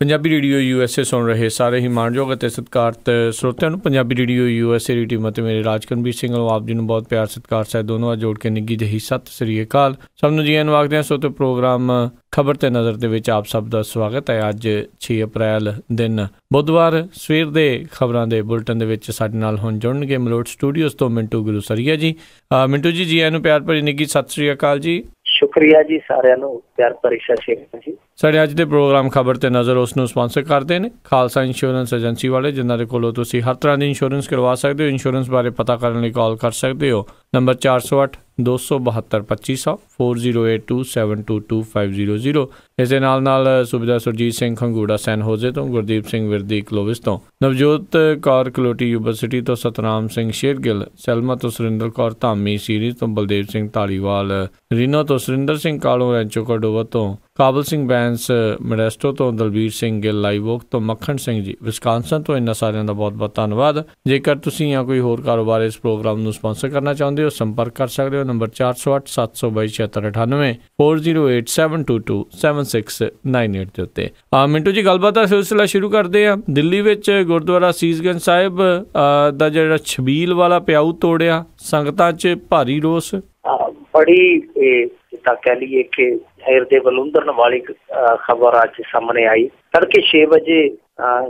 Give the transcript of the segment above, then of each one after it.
Punjabi radio USA ਸੁਣ ਰਹੇ ਸਾਰੇ ਹੀ ਮਾਣਯੋਗ ਅਤੇ ਸਤਿਕਾਰਤ ਸਰੋਤਿਆਂ ਨੂੰ ਪੰਜਾਬੀ ਰੇਡੀਓ USA ਦੀ ਟੀਮ ਅਤੇ ਮੇਰੇ ਰਾਜਕਰਮਵੀਰ ਸਿੰਘ ਵੱਲੋਂ ਆਪ ਜੀ ਨੂੰ ਬਹੁਤ ਪਿਆਰ ਸਤਿਕਾਰ ਸਾਹਿਬ ਦੋਨੋਂ ਜੋੜ ਕੇ ਨਿੱਘੀ ਜਿਹੀ ਸਤਿ ਸ੍ਰੀ ਅਕਾਲ। ਸਭ ਨੂੰ ਜੀ ਆਇਆਂ ਨੂੰ ਆਖਦੇ ਹਾਂ। ਸਰੋਤੇ ਪ੍ਰੋਗਰਾਮ ਖਬਰ ਤੇ ਨਜ਼ਰ ਦੇ ਵਿੱਚ ਆਪ ਸਭ ਦਾ ਸਵਾਗਤ ਹੈ। ਅੱਜ 6 ਅਪ੍ਰੈਲ ਦਿਨ ਬੁੱਧਵਾਰ ਸਵੇਰ ਦੇ ਖਬਰਾਂ ਦੇ ਬੁਲਟਨ ਦੇ ਵਿੱਚ ਸਾਡੇ ਨਾਲ ਹੁਣ ਜੁੜਨਗੇ ਮਲੋਟ ਸਟੂਡੀਓਜ਼ ਤੋਂ ਮਿੰਟੂ ਗੁਰੂਸਰੀਆ ਜੀ। ਮਿੰਟੂ ਜੀ ਆਇਆਂ ਨੂੰ ਪਿਆਰ ਭਰੀ ਨਿੱਘੀ ਸਤਿ ਸ੍ਰੀ ਅਕਾਲ ਜੀ। ਸ਼ੁਕਰੀਆ ਜੀ, ਸਾਰਿਆਂ ਨੂੰ ਪਿਆਰ ਭਰੀ ਸਤਿ ਸ਼੍ਰੀ ਅਕਾਲ ਜੀ। ਸਾਡੇ ਅੱਜ ਦੇ ਪ੍ਰੋਗਰਾਮ ਖਬਰ ਤੇ ਨਜ਼ਰ ਉਸ ਨੂੰ ਸਪਾਂਸਰ ਕਰਦੇ ਨੇ ਖਾਲਸਾ ਇੰਸ਼ੋਰੈਂਸ ਏਜੰਸੀ ਵਾਲੇ, ਜਿਨ੍ਹਾਂ ਦੇ ਕੋਲੋਂ ਤੁਸੀਂ ਹਰ ਤਰ੍ਹਾਂ ਦੀ ਇੰਸ਼ੋਰੈਂਸ ਕਰਵਾ ਸਕਦੇ ਹੋ। ਇੰਸ਼ੋਰੈਂਸ ਬਾਰੇ ਪਤਾ ਕਰਨ ਲਈ ਕਾਲ ਕਰ ਸਕਦੇ ਹੋ ਨੰਬਰ 408-272-2500 4082722500। ਇਸ ਦੇ ਨਾਲ ਸੁਬੇਦਾਰ ਸੁਰਜੀਤ ਸਿੰਘ ਖੰਗੂੜਾ ਸੈਨ ਹੋਜ਼ੇ ਤੋਂ, ਗੁਰਦੀਪ ਸਿੰਘ ਵਿਰਦੀ ਕਲੋਵਿਸ ਤੋਂ, ਨਵਜੋਤ ਕੌਰ ਕਲੋਟੀ ਯੂਨੀਵਰਸਿਟੀ ਤੋਂ, ਸਤਨਾਮ ਸਿੰਘ ਸ਼ੇਰਗਿੱਲ ਸੈਲਮਾ ਤੋਂ, ਸੁਰਿੰਦਰ ਕੌਰ ਧਾਮੀ ਸੀਰੀਜ਼ ਤੋਂ, ਬਲਦੇਵ ਸਿੰਘ ਧਾਲੀਵਾਲ ਰੀਨੋ ਤੋਂ, ਸੁਰਿੰਦਰ ਸਿੰਘ ਕਾਲੋਂ ਰੈਂਚੋ ਕਾਰਡੋਵਾ ਤੋਂ, ਕਾਬਲ ਸਿੰਘ ਬੈਂਸ ਮੋਡੈਸਟੋ ਤੋਂ, ਦਲਬੀਰ ਸਿੰਘ ਗਿੱਲ ਲਾਈਵੋਕ ਤੋਂ, ਮੱਖਣ ਸਿੰਘ ਜੀ ਵਿਸਕਾਂਸਨ ਤੋਂ। ਇਹਨਾਂ ਸਾਰਿਆਂ ਦਾ ਬਹੁਤ ਬਹੁਤ ਧੰਨਵਾਦ। ਜੇਕਰ ਤੁਸੀਂ ਜਾਂ ਕੋਈ ਹੋਰ ਕਾਰੋਬਾਰ ਇਸ ਪ੍ਰੋਗਰਾਮ ਨੂੰ ਸਪਾਂਸਰ ਕਰਨਾ ਚਾਹੁੰਦੇ ਹੋ, ਸੰਪਰਕ ਕਰ ਸਕਦੇ ਹੋ ਨੰਬਰ 408-722-7698 4087227698 ਦੇ ਉੱਤੇ। ਮਿੰਟੂ ਜੀ, ਗੱਲਬਾਤ ਦਾ ਸਿਲਸਿਲਾ ਸ਼ੁਰੂ ਕਰਦੇ ਹਾਂ। ਦਿੱਲੀ ਵਿੱਚ ਗੁਰਦੁਆਰਾ ਸੀਸਗੰਜ ਸਾਹਿਬ ਦਾ ਜਿਹੜਾ ਛਬੀਲ ਵਾਲਾ ਪਿਆਊ ਤੋੜਿਆ, ਸੰਗਤਾਂ 'ਚ ਭਾਰੀ ਰੋਸ। ਬੜੀ ਜਿੱਦਾਂ ਕਹਿ ਲਈਏ ਕਿ ਹਿਰਦੇ ਬਲੁੰਦਰਨ ਵਾਲੀ ਖਬਰ ਅੱਜ ਸਾਹਮਣੇ ਆਈ। ਤੜਕੇ 6 ਵਜੇ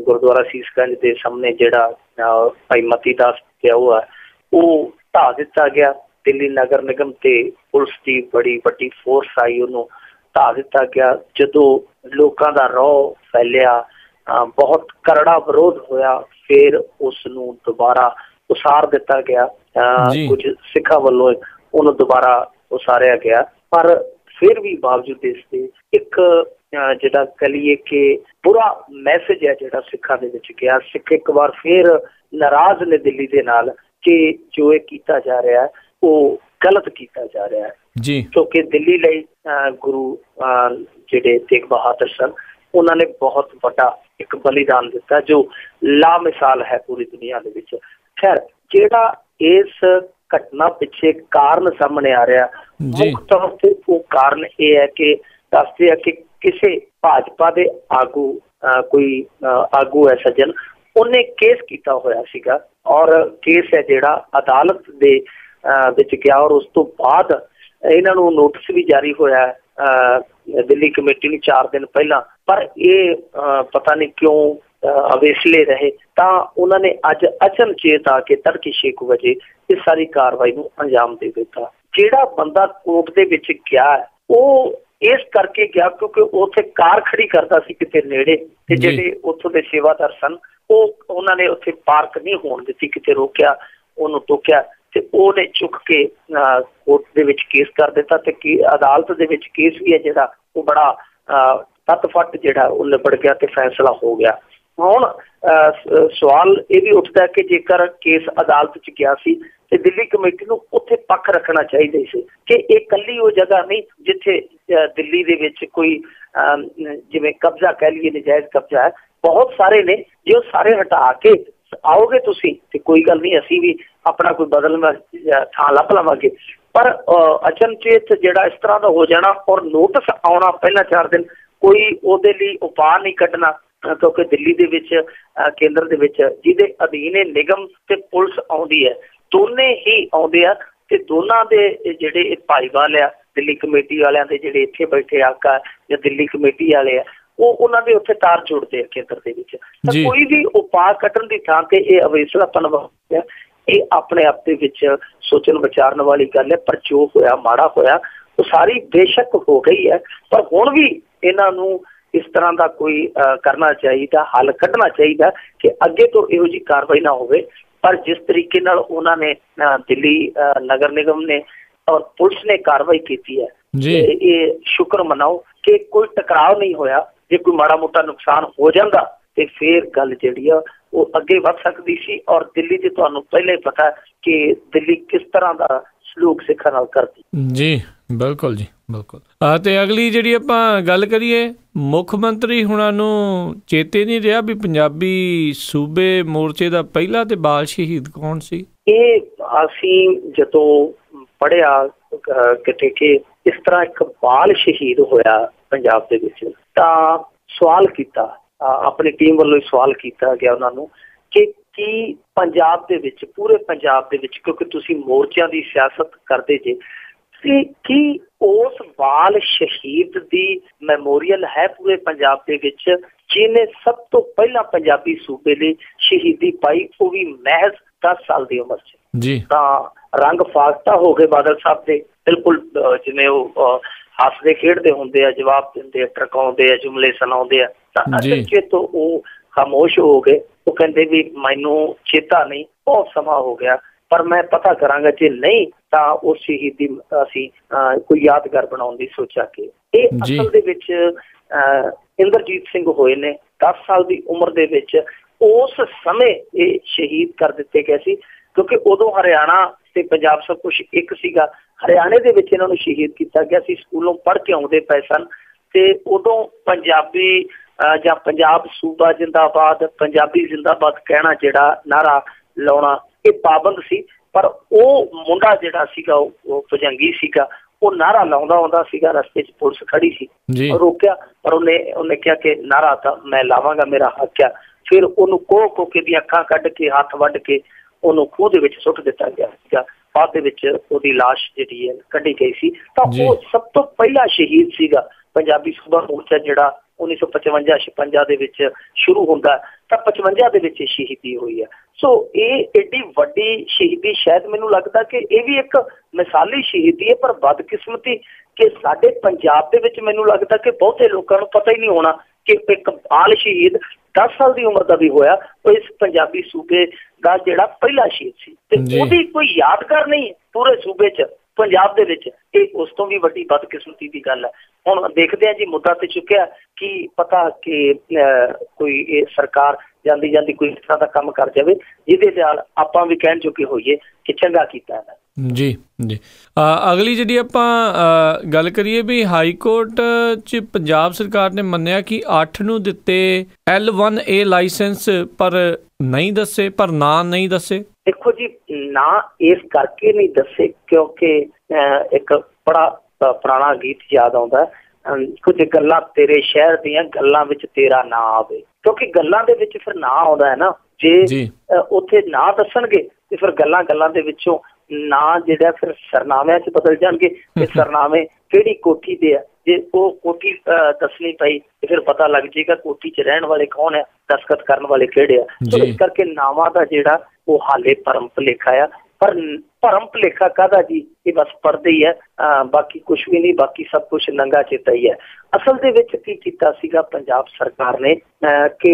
ਗੁਰਦੁਆਰਾ ਸੀਸਗੰਜ ਦੇ ਸਾਹਮਣੇ ਜਿਹੜਾ ਭਾਈ ਮਤੀ ਦਾਸ ਪਿਆਊ ਆ ਉਹ ਢਾਹ ਦਿੱਤਾ ਗਿਆ। ਦਿੱਲੀ ਨਗਰ ਨਿਗਮ ਤੇ ਪੁਲਿਸ ਦੀ ਬੜੀ ਵੱਡੀ ਫੋਰਸ ਆਈ, ਉਹਨੂੰ ਢਾਹ ਦਿੱਤਾ ਗਿਆ। ਜਦੋਂ ਲੋਕਾਂ ਦਾ ਰੌਹ ਫੈਲਿਆ, ਬਹੁਤ ਕਰੜਾ ਵਿਰੋਧ ਹੋਇਆ, ਫਿਰ ਉਸ ਨੂੰ ਦੁਬਾਰਾ ਉਸਾਰ ਦਿੱਤਾ ਗਿਆ। ਕੁਝ ਸਿੱਖਾਂ ਵੱਲੋਂ ਉਹਨੂੰ ਦੁਬਾਰਾ ਉਸਾਰਿਆ ਗਿਆ, ਪਰ ਫਿਰ ਵੀ ਬਾਵਜੂਦ ਇਸ ਦੇ ਇੱਕ ਜਿਹੜਾ ਕਹਿ ਲਈਏ ਕਿ ਬੁਰਾ ਮੈਸੇਜ ਹੈ ਜਿਹੜਾ ਸਿੱਖਾਂ ਦੇ ਵਿੱਚ ਗਿਆ। ਸਿੱਖ ਇੱਕ ਵਾਰ ਫਿਰ ਨਾਰਾਜ਼ ਨੇ ਦਿੱਲੀ ਦੇ ਨਾਲ ਕਿ ਜੋ ਇਹ ਕੀਤਾ ਜਾ ਰਿਹਾ ਉਹ ਗਲਤ ਕੀਤਾ ਜਾ ਰਿਹਾ ਹੈ ਜੀ, ਕਿਉਂਕਿ ਦਿੱਲੀ ਲਈ ਗੁਰੂ ਜਿਹੜੇ ਤੇਗ ਬਹਾਦਰ ਸਨ, ਉਹਨਾਂ ਨੇ ਬਹੁਤ ਵੱਡਾ ਇੱਕ ਬਲੀਦਾਨ ਦਿੱਤਾ ਜੋ ਲਾਮਿਸਾਲ ਹੈ ਪੂਰੀ ਦੁਨੀਆ ਦੇ ਵਿੱਚ। ਖੈਰ, ਜਿਹੜਾ ਇਸ ਘਟਨਾ ਪਿੱਛੇ ਕਾਰਨ ਸਾਹਮਣੇ ਆ ਰਿਹਾ, ਮੁੱਖ ਤੌਰ ਤੇ ਉਹ ਕਾਰਨ ਇਹ ਹੈ ਕਿ ਦੱਸਦੇ ਆ ਕਿ ਕਿਸੇ ਭਾਜਪਾ ਦੇ ਕੋਈ ਆਗੂ ਹੈ ਸੱਜਣ, ਉਹਨੇ ਕੇਸ ਕੀਤਾ ਹੋਇਆ ਸੀਗਾ ਔਰ ਕੇਸ ਹੈ ਜਿਹੜਾ ਅਦਾਲਤ ਦੇ ਵਿੱਚ ਗਿਆ ਔਰ ਉਸ ਤੋਂ ਬਾਅਦ ਇਹਨਾਂ ਨੂੰ ਨੋਟਿਸ ਵੀ ਜਾਰੀ ਹੋਇਆ ਦਿੱਲੀ ਕਮੇਟੀ ਨੂੰ 4 ਦਿਨ ਪਹਿਲਾਂ। ਪਰ ਇਹ ਪਤਾ ਨਹੀਂ ਕਿਉਂ ਅਵੇਸਲੇ ਰਹੇ, ਤਾਂ ਉਹਨਾਂ ਨੇ ਅੱਜ ਅਚਨਚੇਤ ਆ ਕੇ ਤੜਕੇ 6 ਵਜੇ ਇਸ ਸਾਰੀ ਕਾਰਵਾਈ ਨੂੰ ਅੰਜਾਮ ਦੇ ਦਿੱਤਾ। ਜਿਹੜਾ ਬੰਦਾ ਕੋਰਟ ਦੇ ਵਿੱਚ ਗਿਆ ਉਹ ਇਸ ਕਰਕੇ ਗਿਆ ਕਿਉਂਕਿ ਉੱਥੇ ਕਾਰ ਖੜੀ ਕਰਦਾ ਸੀ ਕਿਤੇ ਨੇੜੇ, ਤੇ ਜਿਹੜੇ ਉੱਥੋਂ ਦੇ ਸੇਵਾਦਾਰ ਸਨ ਉਹਨਾਂ ਨੇ ਉੱਥੇ ਪਾਰਕ ਨਹੀਂ ਹੋਣ ਦਿੱਤੀ, ਕਿਤੇ ਰੋਕਿਆ, ਉਹਨੂੰ ਟੋਕਿਆ ਤੇ ਉਹਨੇ ਚੁੱਕ ਕੇ ਕੋਰਟ ਦੇ ਵਿੱਚ ਕੇਸ ਕਰ ਦਿੱਤਾ। ਤੇ ਅਦਾਲਤ ਦੇ ਵਿੱਚ ਕੇਸ ਵੀ ਹੈ ਜਿਹੜਾ ਉਹ ਬੜਾ ਤੱਤ-ਫੱਟ ਜਿਹੜਾ ਉਹ ਨਿਬੜ ਗਿਆ ਤੇ ਫੈਸਲਾ ਹੋ ਗਿਆ। ਹੁਣ ਸਵਾਲ ਇਹ ਵੀ ਉੱਠਦਾ ਕਿ ਜੇਕਰ ਕੇਸ ਅਦਾਲਤ 'ਚ ਗਿਆ ਸੀ ਤੇ ਦਿੱਲੀ ਕਮੇਟੀ ਨੂੰ ਉੱਥੇ ਪੱਖ ਰੱਖਣਾ ਚਾਹੀਦਾ ਸੀ ਕਿ ਇਹ ਇਕੱਲੀ ਉਹ ਜਗ੍ਹਾ ਨਹੀਂ ਜਿੱਥੇ ਦਿੱਲੀ ਦੇ ਵਿੱਚ ਕੋਈ ਜਿਵੇਂ ਕਬਜ਼ਾ ਕਹਿ ਲਈਏ, ਨਜਾਇਜ਼ ਕਬਜ਼ਾ ਹੈ, ਬਹੁਤ ਸਾਰੇ ਨੇ। ਜੇ ਉਹ ਸਾਰੇ ਹਟਾ ਕੇ ਆਓਗੇ ਤੁਸੀਂ ਤੇ ਕੋਈ ਗੱਲ ਨਹੀਂ, ਅਸੀਂ ਵੀ ਆਪਣਾ ਕੋਈ ਬਦਲ ਥਾਂ ਲੱਭ ਲਵਾਂਗੇ। ਪਰ ਅਚਨਚੇਤ ਜਿਹੜਾ ਇਸ ਤਰ੍ਹਾਂ ਦਾ ਹੋ ਜਾਣਾ ਔਰ ਨੋਟਿਸ ਆਉਣਾ ਪਹਿਲਾਂ 4 ਦਿਨ, ਕੋਈ ਉਹਦੇ ਲਈ ਉਪਾਅ ਨਹੀਂ ਕੱਢਣਾ, ਕਿਉਂਕਿ ਦਿੱਲੀ ਦੇ ਵਿੱਚ ਕੇਂਦਰ ਦੇ ਵਿੱਚ ਜਿਹਦੇ ਅਧੀਨ ਨਿਗਮ ਤੇ ਪੁਲਿਸ ਆਉਂਦੀ ਹੈ, ਦੋਨੇ ਹੀ ਆਉਂਦੇ ਆ ਤੇ ਦੋਨਾਂ ਦੇ ਜਿਹੜੇ ਭਾਈਵਾਲ ਆ ਦਿੱਲੀ ਕਮੇਟੀ ਵਾਲਿਆਂ ਦੇ, ਜਿਹੜੇ ਇੱਥੇ ਬੈਠੇ ਆਕਾ ਜਾਂ ਦਿੱਲੀ ਕਮੇਟੀ ਵਾਲੇ ਆ, ਉਹਨਾਂ ਦੇ ਉੱਥੇ ਤਾਰ ਜੋੜਦੇ ਆ ਕੇਂਦਰ ਦੇ ਵਿੱਚ। ਤਾਂ ਕੋਈ ਵੀ ਉਪਾਅ ਕੱਢਣ ਦੀ ਥਾਂ ਤੇ ਇਹ ਅਵੇਸਲਾਪਨ ਵਾਪਰਿਆ, ਇਹ ਆਪਣੇ ਆਪ ਦੇ ਵਿੱਚ ਸੋਚਣ ਵਿਚਾਰਨ ਵਾਲੀ ਗੱਲ ਹੈ। ਪਰ ਜੋ ਹੋਇਆ ਮਾੜਾ ਹੋਇਆ, ਉਹ ਸਾਰੀ ਬੇਸ਼ੱਕ ਹੋ ਗਈ ਹੈ, ਪਰ ਹੁਣ ਵੀ ਇਹਨਾਂ ਨੂੰ ਇਸ ਤਰ੍ਹਾਂ ਦਾ ਕੋਈ ਕਰਨਾ ਚਾਹੀਦਾ, ਹੱਲ ਕੱਢਣਾ ਚਾਹੀਦਾ ਕਿ ਅੱਗੇ ਤੋਂ ਇਹੋ ਜਿਹੀ ਕਾਰਵਾਈ ਨਾ ਹੋਵੇ। ਪਰ ਜਿਸ ਤਰੀਕੇ ਨਾਲ ਉਹਨਾਂ ਨੇ ਦਿੱਲੀ ਨਗਰ ਨਿਗਮ ਨੇ ਔਰ ਪੁਲਿਸ ਨੇ ਕਾਰਵਾਈ ਕੀਤੀ ਹੈ, ਇਹ ਸ਼ੁਕਰ ਮਨਾਓ ਕਿ ਕੋਈ ਟਕਰਾਅ ਨਹੀਂ ਹੋਇਆ। ਜੇ ਕੋਈ ਮਾੜਾ ਮੋਟਾ ਨੁਕਸਾਨ ਹੋ ਜਾਂਦਾ ਤੇ ਫਿਰ ਗੱਲ ਜਿਹੜੀ ਆ ਉਹ ਅੱਗੇ ਵੱਧ ਸਕਦੀ ਸੀ। ਔਰ ਦਿੱਲੀ ਤੇ ਤੁਹਾਨੂੰ ਪਹਿਲਾਂ ਹੀ ਪਤਾ ਕਿ ਦਿੱਲੀ ਕਿਸ ਤਰ੍ਹਾਂ ਦਾ ਸਲੂਕ ਸਿੱਖਾਂ ਨਾਲ ਕਰਦੀ। ਜੀ ਬਿਲਕੁਲ ਜੀ, ਬਿਲਕੁਲ। ਤੇ ਅਗਲੀ ਜਿਹੜੀ ਆਪਾਂ ਗੱਲ ਕਰੀਏ, ਮੁੱਖ ਮੰਤਰੀ ਹੁਣਾਂ ਨੂੰ ਚੇਤੇ ਨਹੀਂ ਰਿਹਾ ਵੀ ਪੰਜਾਬੀ ਸੂਬੇ ਮੋਰਚੇ ਦਾ ਪਹਿਲਾ ਤੇ ਬਾਲ ਸ਼ਹੀਦ ਕੌਣ ਸੀ। ਇਹ ਅਸੀਂ ਜਦੋਂ ਪੜ੍ਹਿਆ ਕਿਤੇ ਕਿ ਇਸ ਤਰ੍ਹਾਂ ਇੱਕ ਬਾਲ ਸ਼ਹੀਦ ਹੋਇਆ ਪੰਜਾਬ ਦੇ ਵਿੱਚ, ਤਾਂ ਸਵਾਲ ਕੀਤਾ ਆਪਣੀ ਟੀਮ ਵੱਲੋਂ ਸਵਾਲ ਕੀਤਾ ਗਿਆ ਉਹਨਾਂ ਨੂੰ ਕਿ ਕੀ ਪੰਜਾਬ ਦੇ ਵਿੱਚ, ਪੂਰੇ ਪੰਜਾਬ ਦੇ ਵਿੱਚ, ਕਿਉਂਕਿ ਤੁਸੀਂ ਮੋਰਚਿਆਂ ਦੀ ਸਿਆਸਤ ਕਰਦੇ ਜੇ, ਕੀ ਉਸ ਬਾਲ ਸ਼ਹੀਦ ਦੀ ਮੈਮੋਰੀਅਲ ਹੈ ਪੂਰੇ ਪੰਜਾਬ ਦੇ ਵਿੱਚ ਜਿਹਨੇ ਸਭ ਤੋਂ ਪਹਿਲਾਂ ਪੰਜਾਬੀ ਸੂਬੇ ਲਈ ਸ਼ਹੀਦੀ ਪਾਈ, ਉਹ ਵੀ ਮਹਿਜ਼ 10 ਸਾਲ ਦੀ ਉਮਰ 'ਚ? ਜੀ ਤਾਂ ਰੰਗ ਫਾਕਤਾ ਹੋ ਗਏ ਬਾਦਲ ਸਾਹਿਬ ਦੇ, ਬਿਲਕੁਲ ਜਿਵੇਂ ਉਹ ਹੱਸਦੇ ਖੇਡਦੇ ਹੁੰਦੇ ਆ, ਜਵਾਬ ਦਿੰਦੇ ਆ, ਟਰਕਾਉਂਦੇ ਆ, ਜੁਮਲੇ ਸੁਣਾਉਂਦੇ ਆ, ਤਾਂ ਅਸਲ 'ਚ ਤੋਂ ਉਹ ਖਾਮੋਸ਼ ਹੋ ਗਏ। ਉਹ ਕਹਿੰਦੇ ਵੀ ਮੈਨੂੰ ਚੇਤਾ ਨਹੀਂ, ਬਹੁਤ ਸਮਾਂ ਹੋ ਗਿਆ, ਪਰ ਮੈਂ ਪਤਾ ਕਰਾਂਗਾ, ਜੇ ਨਹੀਂ ਤਾਂ ਉਸ ਸ਼ਹੀਦੀ ਅਸੀਂ ਕੋਈ ਯਾਦਗਾਰ ਬਣਾਉਣ ਦੀ ਸੋਚਾਂਗੇ। ਇਹ ਅਸਲ ਦੇ ਵਿੱਚ ਇੰਦਰਜੀਤ ਸਿੰਘ ਹੋਏ ਨੇ 10 ਸਾਲ ਦੀ ਉਮਰ ਦੇ ਵਿੱਚ। ਉਸ ਸਮੇਂ ਇਹ ਸ਼ਹੀਦ ਕਰ ਦਿੱਤੇ ਗਏ ਸੀ ਕਿਉਂਕਿ ਉਦੋਂ ਹਰਿਆਣਾ ਤੇ ਪੰਜਾਬ ਸਭ ਕੁਛ ਇੱਕ ਸੀਗਾ। ਹਰਿਆਣੇ ਦੇ ਵਿੱਚ ਇਹਨਾਂ ਨੂੰ ਸ਼ਹੀਦ ਕੀਤਾ ਗਿਆ ਸੀ, ਸਕੂਲੋਂ ਪੜ੍ਹ ਕੇ ਆਉਂਦੇ ਪਏ ਸਨ, ਤੇ ਉਦੋਂ ਪੰਜਾਬੀ ਜਾਂ ਪੰਜਾਬ ਸੂਬਾ ਜ਼ਿੰਦਾਬਾਦ, ਪੰਜਾਬੀ ਜ਼ਿੰਦਾਬਾਦ ਕਹਿਣਾ, ਜਿਹੜਾ ਨਾਰਾ ਲਾਉਣਾ, ਇਹ ਪਾਬੰਦ ਸੀ। ਪਰ ਉਹ ਮੁੰਡਾ ਜਿਹੜਾ ਸੀਗਾ ਉਹ ਭੁਜੰਗੀ ਸੀਗਾ, ਉਹ ਨਾਰਾ ਲਾਉਂਦਾ ਆਉਂਦਾ ਸੀਗਾ, ਰਸਤੇ 'ਚ ਪੁਲਿਸ ਖੜੀ ਸੀ, ਰੋਕਿਆ, ਪਰ ਉਹਨੇ ਕਿਹਾ ਕਿ ਨਾਰਾ ਤਾਂ ਮੈਂ ਲਾਵਾਂਗਾ, ਮੇਰਾ ਹੱਕ ਆ। ਫਿਰ ਉਹਨੂੰ ਕੋਹ ਕੇ ਦੀਆਂ ਅੱਖਾਂ ਕੱਢ ਕੇ, ਹੱਥ ਵੱਢ ਕੇ ਉਹਨੂੰ ਖੂਹ ਦੇ ਵਿੱਚ ਸੁੱਟ ਦਿੱਤਾ ਗਿਆ ਸੀਗਾ। ਬਾਅਦ ਦੇ ਵਿੱਚ ਉਹਦੀ ਲਾਸ਼ ਜਿਹੜੀ ਹੈ ਕੱਢੀ ਗਈ ਸੀ। ਤਾਂ ਉਹ ਸਭ ਤੋਂ ਪਹਿਲਾ ਸ਼ਹੀਦ ਸੀਗਾ ਪੰਜਾਬੀ ਸੂਬਾ ਮੋਰਚਾ, ਜਿਹੜਾ 1955-56 ਦੇ ਵਿੱਚ ਸ਼ੁਰੂ ਹੁੰਦਾ, ਤਾਂ 55 ਦੇ ਵਿੱਚ ਸ਼ਹੀਦੀ ਹੋਈ ਹੈ। ਸੋ ਇਹ ਏਡੀ ਵੱਡੀ ਸ਼ਹੀਦੀ, ਸ਼ਾਇਦ ਮੈਨੂੰ ਲੱਗਦਾ ਕਿ ਇਹ ਵੀ ਇੱਕ ਮਿਸਾਲੀ ਸ਼ਹੀਦੀ ਹੈ, ਪਰ ਬਦਕਿਸਮਤੀ ਕਿ ਸਾਡੇ ਪੰਜਾਬ ਦੇ ਵਿੱਚ ਮੈਨੂੰ ਲੱਗਦਾ ਕਿ ਬਹੁਤੇ ਲੋਕਾਂ ਨੂੰ ਪਤਾ ਹੀ ਨਹੀਂ ਹੋਣਾ ਕਿ ਇੱਕ ਬਾਲ ਸ਼ਹੀਦ 10 ਸਾਲ ਦੀ ਉਮਰ ਦਾ ਵੀ ਹੋਇਆ, ਉਹ ਇਸ ਪੰਜਾਬੀ ਸੂਬੇ ਦਾ ਜਿਹੜਾ ਪਹਿਲਾ ਸ਼ਹੀਦ ਸੀ, ਤੇ ਉਹਦੀ ਕੋਈ ਯਾਦਗਾਰ ਨਹੀਂ ਪੂਰੇ ਸੂਬੇ 'ਚ, ਪੰਜਾਬ ਦੇ ਵਿੱਚ। ਇਹ ਉਸ ਤੋਂ ਵੀ ਵੱਡੀ ਬਦਕਿਸਮਤੀ ਦੀ ਗੱਲ ਹੈ। ਹੁਣ ਦੇਖਦੇ ਹਾਂ ਜੀ, ਮੁੱਦਾ ਤੇ ਚੁੱਕਿਆ, ਕੀ ਪਤਾ ਕਿ ਕੋਈ ਇਹ ਸਰਕਾਰ ਜਾਂਦੀ ਜਾਂਦੀ ਕੋਈ ਇਸ ਤਰ੍ਹਾਂ ਦਾ ਕੰਮ ਕਰ ਜਾਵੇ ਜਿਹਦੇ ਨਾਲ ਆਪਾਂ ਵੀ ਕਹਿਣ ਜੋਗੇ ਹੋਈਏ ਕਿ ਚੰਗਾ ਕੀਤਾ ਹੈ। ਜੀ ਜੀ ਅਗਲੀ ਜਿਹੜੀ ਆਪਾਂ ਗੱਲ ਕਰੀਏ ਵੀ ਹਾਈ ਕੋਰਟ 'ਚ ਪੰਜਾਬ ਸਰਕਾਰ ਨੇ ਮੰਨਿਆ ਕਿ 8 ਨੂੰ ਦਿੱਤੇ L1A ਲਾਇਸੈਂਸ, ਪਰ ਨਹੀਂ ਦੱਸੇ, ਪਰ ਨਾਂ ਨਹੀਂ ਦੱਸੇ। ਦੇਖੋ ਜੀ, ਨਾਂ ਇਸ ਕਰਕੇ ਨਹੀਂ ਦੱਸੇ ਕਿਉਂਕਿ ਇੱਕ ਬੜਾ ਪੁਰਾਣਾ ਗੀਤ ਯਾਦ ਆਉਂਦਾ, ਕੁਝ ਗੱਲਾਂ ਤੇਰੇ ਸ਼ਹਿਰ ਦੀਆਂ, ਗੱਲਾਂ ਵਿੱਚ ਤੇਰਾ ਨਾਂ ਆਵੇ। ਕਿਉਂਕਿ ਗੱਲਾਂ ਦੇ ਵਿੱਚ ਫਿਰ ਨਾਂ ਆਉਂਦਾ ਹੈ ਨਾ, ਜੇ ਉੱਥੇ ਨਾਂ ਦੱਸਣਗੇ ਤੇ ਫਿਰ ਗੱਲਾਂ ਦੇ ਵਿੱਚੋਂ ਨਾਂ ਜਿਹੜਾ ਫਿਰ ਸਰਨਾਮਿਆਂ 'ਚ ਬਦਲ ਜਾਣਗੇ, ਤੇ ਸਰਨਾਮੇ ਕਿਹੜੀ ਕੋਠੀ ਦੇ ਆ, ਜੇ ਉਹ ਕੋਠੀ ਦੱਸਣੀ ਪਈ ਤੇ ਫਿਰ ਪਤਾ ਲੱਗ ਜਾਏਗਾ ਕੋਠੀ 'ਚ ਰਹਿਣ ਵਾਲੇ ਕੌਣ ਆ, ਦਸਤਖਤ ਕਰਨ ਵਾਲੇ ਕਿਹੜੇ ਆ। ਸੋ ਇਸ ਕਰਕੇ ਨਾਵਾਂ ਦਾ ਜਿਹੜਾ ਉਹ ਹਾਲੇ ਭਰਮ ਭੁਲੇਖਾ ਆ। ਪਰ ਭਰਮ ਭੁਲੇਖਾ ਕਾਹਦਾ ਜੀ, ਇਹ ਬਸ ਪੜ੍ਹਦੇ ਹੀ ਹੈ, ਬਾਕੀ ਕੁਛ ਵੀ ਨਹੀਂ, ਬਾਕੀ ਸਭ ਕੁਛ ਨੰਗਾ ਚੇਤਾ ਹੀ ਹੈ। ਅਸਲ ਦੇ ਵਿੱਚ ਕੀ ਕੀਤਾ ਸੀਗਾ ਪੰਜਾਬ ਸਰਕਾਰ ਨੇ ਕਿ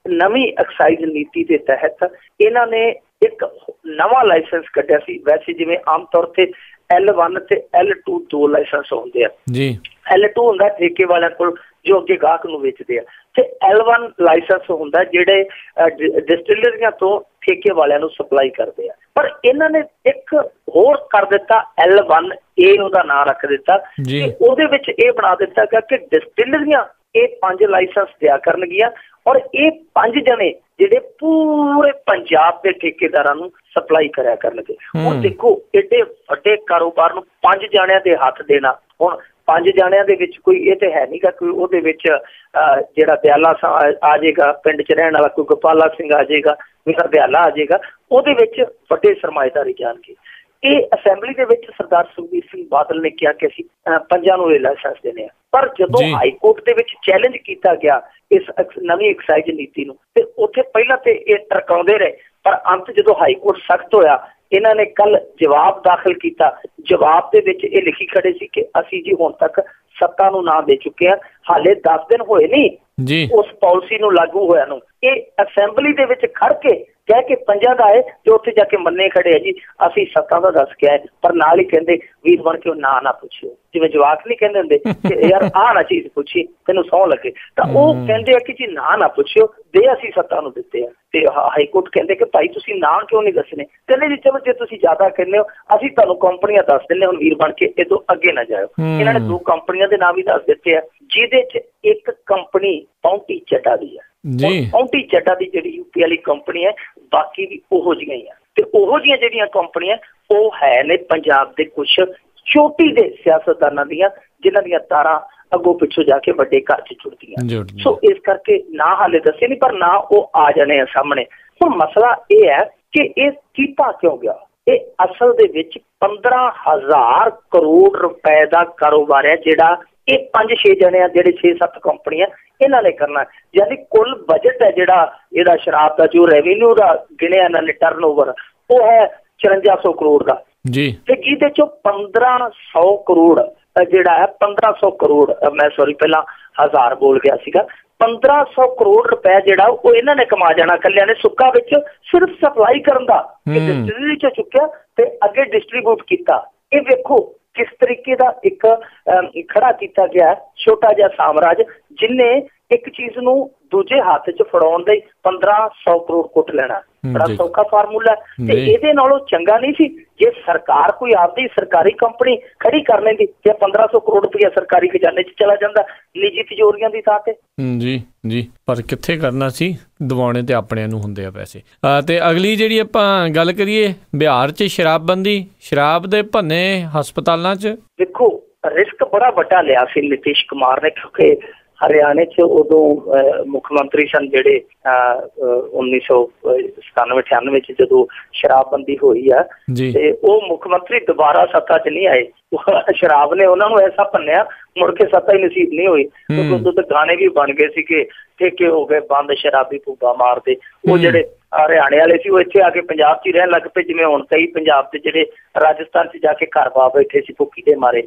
ਨਵੀਂ ਐਕਸਾਈਜ਼ ਨੀਤੀ ਦੇ ਤਹਿਤ ਇਹਨਾਂ ਨੇ ਇੱਕ ਨਵਾਂ ਲਾਇਸੈਂਸ ਕੱਢਿਆ ਸੀ। ਵੈਸੇ ਜਿਵੇਂ ਆਮ ਤੌਰ ਤੇ L1 ਤੇ L2 ਦੋ ਲਾਇਸੈਂਸ ਹੁੰਦੇ ਆ ਜੀ। L2 ਹੁੰਦਾ ਠੇਕੇ ਵਾਲਿਆਂ ਕੋਲ ਜੋ ਅੱਗੇ ਗਾਹਕ ਨੂੰ ਵੇਚਦੇ ਆ, ਤੇ L1 ਲਾਇਸੈਂਸ ਹੁੰਦਾ ਜਿਹੜੇ ਡਿਸਟਿਲਰੀਆਂ ਤੋਂ ਠੇਕੇ ਵਾਲਿਆਂ ਨੂੰ ਸਪਲਾਈ ਕਰਦੇ ਆ। ਪਰ ਇਹਨਾਂ ਨੇ ਇੱਕ ਹੋਰ ਕਰ ਦਿੱਤਾ, L1A ਉਹਦਾ ਨਾਂ ਰੱਖ ਦਿੱਤਾ, ਤੇ ਉਹਦੇ ਵਿੱਚ ਇਹ ਬਣਾ ਦਿੱਤਾ ਗਿਆ ਕਿ ਡਿਸਟਿਲਰੀਆਂ ਇਹ 5 ਲਾਇਸੈਂਸ ਦਿਆ ਕਰਨਗੀਆਂ, ਔਰ ਇਹ 5 ਜਣੇ ਜਿਹੜੇ ਪੂਰੇ ਪੰਜਾਬ ਦੇ ਠੇਕੇਦਾਰਾਂ ਨੂੰ ਸਪਲਾਈ ਕਰਿਆ ਕਰਨਗੇ। ਹੁਣ ਦੇਖੋ, ਏਡੇ ਵੱਡੇ ਕਾਰੋਬਾਰ ਨੂੰ 5 ਜਾਣਿਆਂ ਦੇ ਹੱਥ ਦੇਣਾ। ਹੁਣ 5 ਜਾਣਿਆਂ ਦੇ ਵਿੱਚ ਕੋਈ ਇਹ ਤੇ ਹੈ ਨੀ ਗਾ ਕੋਈ ਉਹਦੇ ਵਿੱਚ ਜਿਹੜਾ ਦਿਆਲਾ ਆ ਜਾਏਗਾ, ਪਿੰਡ 'ਚ ਰਹਿਣ ਵਾਲਾ ਕੋਈ ਗੋਪਾਲਾ ਸਿੰਘ ਆ ਜਾਏਗਾ, ਮੇਰਾ ਦਿਆਲਾ ਆ ਜਾਏਗਾ, ਉਹਦੇ ਵਿੱਚ ਵੱਡੇ ਸਰਮਾਏਦਾਰੀ ਜਾਣਗੇ। ਇਹ ਅਸੈਂਬਲੀ ਦੇ ਵਿੱਚ ਸਰਦਾਰ ਸੁਖਬੀਰ ਸਿੰਘ ਬਾਦਲ ਨੇ ਕਿਹਾ ਕਿ ਅਸੀਂ 5 ਨੂੰ ਇਹ ਲਾਇਸੈਂਸ ਦੇਣੇ ਆ। ਪਰ ਜਦੋਂ ਹਾਈ ਕੋਰਟ ਦੇ ਵਿੱਚ ਚੈਲੰਜ ਕੀਤਾ ਗਿਆ ਇਸ ਨਵੀਂ ਐਕਸਾਈਜ਼ ਨੀਤੀ ਨੂੰ, ਤੇ ਉੱਥੇ ਪਹਿਲਾਂ ਤੇ ਇਹ ਟਰਕਾਉਂਦੇ ਰਹੇ, ਪਰ ਅੰਤ ਜਦੋਂ ਹਾਈ ਕੋਰਟ ਸਖਤ ਹੋਇਆ, ਇਹਨਾਂ ਨੇ ਕੱਲ ਜਵਾਬ ਦਾਖਲ ਕੀਤਾ। ਜਵਾਬ ਦੇ ਵਿੱਚ ਇਹ ਲਿਖੀ ਖੜੇ ਸੀ ਕਿ ਅਸੀਂ ਜੀ ਹੁਣ ਤੱਕ 7 ਨੂੰ ਨਾਂ ਦੇ ਚੁੱਕੇ ਹਾਂ, ਹਾਲੇ 10 ਦਿਨ ਹੋਏ ਨਹੀਂ ਉਸ ਪਾਲਿਸੀ ਨੂੰ ਲਾਗੂ ਹੋਇਆ ਨੂੰ। ਇਹ ਅਸੈਂਬਲੀ ਦੇ ਵਿੱਚ ਖੜ ਕੇ ਕਹਿ ਕੇ 5 ਦਾ ਹੈ, ਤੇ ਉੱਥੇ ਜਾ ਕੇ ਮੰਨੇ ਖੜੇ ਆ ਜੀ ਅਸੀਂ 7 ਦਾ ਦੱਸ ਕੇ ਆਏ, ਪਰ ਨਾਲ ਹੀ ਕਹਿੰਦੇ ਵੀਰ ਬਣ ਕੇ ਨਾਂ ਨਾ ਪੁੱਛਿਓ, ਜਿਵੇਂ ਜਵਾਕ ਨਹੀਂ ਕਹਿੰਦੇ ਹੁੰਦੇ ਕਿ ਯਾਰ ਆਹ ਨਾ ਚੀਜ਼ ਪੁੱਛੀ ਤੈਨੂੰ ਸਹੁੰ ਲੱਗੇ, ਤਾਂ ਉਹ ਕਹਿੰਦੇ ਆ ਕਿ ਜੀ ਨਾਂ ਨਾ ਪੁੱਛਿਓ, ਦੇ ਅਸੀਂ 7 ਨੂੰ ਦਿੱਤੇ ਆ। ਤੇ ਹਾਈ ਕੋਰਟ ਕਹਿੰਦੇ ਕਿ ਭਾਈ ਤੁਸੀਂ ਨਾਂ ਕਿਉਂ ਨਹੀਂ ਦੱਸਣੇ? ਕਹਿੰਦੇ ਜੀ ਚਲੋ ਜੇ ਤੁਸੀਂ ਜ਼ਿਆਦਾ ਕਹਿੰਦੇ ਹੋ ਅਸੀਂ ਤੁਹਾਨੂੰ ਕੰਪਨੀਆਂ ਦੱਸ ਦਿੰਦੇ, ਹੁਣ ਵੀਰ ਬਣ ਕੇ ਇਹ ਤੋਂ ਅੱਗੇ ਨਾ ਜਾਓ। ਇਹਨਾਂ ਨੇ 2 ਕੰਪਨੀਆਂ ਦੇ ਨਾਂ ਵੀ ਦੱਸ ਦਿੱਤੇ ਆ, ਜਿਹਦੇ 'ਚ ਇੱਕ ਕੰਪਨੀ ਪਾਉਂਟੀ ਚੱਡਾ ਦੀ ਆ। ਪਾਉਂਟੀ ਚੱਡਾ ਦੀ ਜਿਹੜੀ ਯੂਪੀ ਵਾਲੀ ਕੰਪਨੀ ਹੈ, ਬਾਕੀ ਵੀ ਉਹੋ ਜਿਹੀਆਂ ਹੀ ਆ। ਤੇ ਉਹੋ ਜਿਹੀਆਂ ਜਿਹੜੀਆਂ ਕੰਪਨੀਆਂ ਉਹ ਹੈ ਨੇ ਪੰਜਾਬ ਦੇ ਕੁਛ ਚੋਟੀ ਦੇ ਸਿਆਸਤਦਾਨਾਂ ਦੀਆਂ, ਜਿਨ੍ਹਾਂ ਦੀਆਂ ਤਾਰਾਂ ਅੱਗੋਂ ਪਿੱਛੋਂ ਜਾ ਕੇ ਵੱਡੇ ਘਰ 'ਚ ਜੁੜਦੀਆਂ। ਸੋ ਇਸ ਕਰਕੇ ਨਾ ਹਾਲੇ ਦੱਸੇ ਨਹੀਂ, ਪਰ ਨਾ ਉਹ ਆ ਜਾਣੇ ਆ ਸਾਹਮਣੇ। ਹੁਣ ਮਸਲਾ ਇਹ ਹੈ ਕਿ ਇਹ ਕੀਤਾ ਕਿਉਂ ਗਿਆ? ਇਹ ਅਸਲ ਦੇ ਵਿੱਚ 15,000 ਕਰੋੜ ਰੁਪਏ ਦਾ ਕਾਰੋਬਾਰ ਹੈ ਜਿਹੜਾ ਇਹ 5-6 ਜਣੇ ਆ, ਜਿਹੜੇ 6-7 ਕੰਪਨੀਆਂ ਇਹਨਾਂ ਨੇ ਕਰਨਾ। ਯਾਨੀ ਕੁੱਲ ਬਜਟ ਹੈ ਜਿਹੜਾ ਇਹਦਾ ਸ਼ਰਾਬ ਦਾ, ਜੋ ਰੈਵਨਿਊ ਦਾ ਗਿਣਿਆ ਇਹਨਾਂ ਨੇ ਟਰਨਓਵਰ, ਉਹ ਹੈ 5400 ਕਰੋੜ ਦਾ ਜੀ। ਤੇ ਜਿਹਦੇ ਚੋਂ 1500 ਕਰੋੜ ਜਿਹੜਾ ਹੈ 1500 ਕਰੋੜ, ਮੈਂ ਸੌਰੀ ਪਹਿਲਾਂ 1000 ਬੋਲ ਗਿਆ ਸੀਗਾ, 1500 ਕਰੋੜ ਰੁਪਏ ਜਿਹੜਾ ਉਹ ਇਹਨਾਂ ਨੇ ਕਮਾ ਜਾਣਾ ਇਕੱਲਿਆਂ ਨੇ ਸੁੱਕਾ ਵਿੱਚ ਸਿਰਫ ਸਪਲਾਈ ਕਰਨ ਦਾ। ਡਿਸਟਿਲਰੀ 'ਚ ਚੁੱਕਿਆ ਤੇ ਅੱਗੇ ਡਿਸਟਰੀਬਿਊਟ ਕੀਤਾ। ਇਹ ਵੇਖੋ ਕਿਸ ਤਰੀਕੇ ਦਾ ਇੱਕ ਖੜਾ ਕੀਤਾ ਗਿਆ ਛੋਟਾ ਜਿਹਾ ਸਾਮਰਾਜ, ਜਿਨੇ ਇੱਕ ਚੀਜ਼ ਨੂੰ ਦੂਜੇ ਹੱਥ 'ਚ ਫੜਾਉਣ ਦੇ 1500 ਕਰੋੜ ਕੁੱਟ ਲੈਣਾ। ਬੜਾ ਸੌਖਾ ਫਾਰਮੂਲਾ। ਤੇ ਇਹਦੇ ਨਾਲੋਂ ਚੰਗਾ ਨਹੀਂ ਸੀ ਜੇ ਸਰਕਾਰ ਕੋਈ ਆਪਦੀ ਸਰਕਾਰੀ ਕੰਪਨੀ ਖੜੀ ਕਰ ਲੈਂਦੀ ਤੇ 1500 ਕਰੋੜ ਰੁਪਇਆ ਸਰਕਾਰੀ ਖਜ਼ਾਨੇ 'ਚ ਚਲਾ ਜਾਂਦਾ ਨਿੱਜੀ ਤਿਜੋਰੀਆਂ ਦੀ ਥਾਂ ਤੇ। ਜੀ ਪਰ ਕਿੱਥੇ ਕਰਨਾ ਸੀ, ਦਿਵਾਉਣੇ ਤੇ ਆਪਣਿਆਂ ਨੂੰ ਹੁੰਦੇ ਆ ਪੈਸੇ। ਤੇ ਅਗਲੀ ਜਿਹੜੀ ਆਪਾਂ ਗੱਲ ਕਰੀਏ, ਬਿਹਾਰ 'ਚ ਸ਼ਰਾਬਬੰਦੀ, ਸ਼ਰਾਬ ਦੇ ਭੰਨੇ ਹਸਪਤਾਲਾਂ 'ਚ। ਦੇਖੋ ਰਿਸਕ ਬੜਾ ਵੱਡਾ ਲਿਆ ਸੀ ਨਿਤੀਸ਼ ਕੁਮਾਰ ਨੇ, ਕਿਉਂਕਿ ਹਰਿਆਣੇ 'ਚ ਉਦੋਂ ਮੁੱਖ ਮੰਤਰੀ ਸਨ ਜਿਹੜੇ 1997-98 'ਚ ਜਦੋਂ ਸ਼ਰਾਬਬੰਦੀ ਹੋਈ ਆ, ਤੇ ਉਹ ਮੁੱਖ ਮੰਤਰੀ ਦੁਬਾਰਾ ਸੱਤਾ 'ਚ ਨਹੀਂ ਆਏ। ਸ਼ਰਾਬ ਨੇ ਉਹਨਾਂ ਨੂੰ ਐਸਾ ਭੰਨਿਆ, ਮੁੜ ਕੇ ਸੱਤਾ ਹੀ ਨਸੀਬ ਨਹੀਂ ਹੋਈ। ਕਿਉਂਕਿ ਉਦੋਂ ਤਾਂ ਗਾਣੇ ਵੀ ਬਣ ਗਏ ਸੀ ਕਿ ਠੇਕੇ ਹੋ ਗਏ ਬੰਦ, ਸ਼ਰਾਬੀ ਭੁੱਬਾ ਮਾਰਦੇ। ਉਹ ਜਿਹੜੇ ਹਰਿਆਣੇ ਵਾਲੇ ਸੀ ਉਹ ਇੱਥੇ ਆ ਕੇ ਪੰਜਾਬ 'ਚ ਹੀ ਰਹਿਣ ਲੱਗ ਪਏ, ਜਿਵੇਂ ਹੁਣ ਕਈ ਪੰਜਾਬ ਦੇ ਜਿਹੜੇ ਰਾਜਸਥਾਨ 'ਚ ਜਾ ਕੇ ਘਰ ਪਾ ਬੈਠੇ ਸੀ ਭੁੱਖੀ ਦੇ ਮਾਰੇ,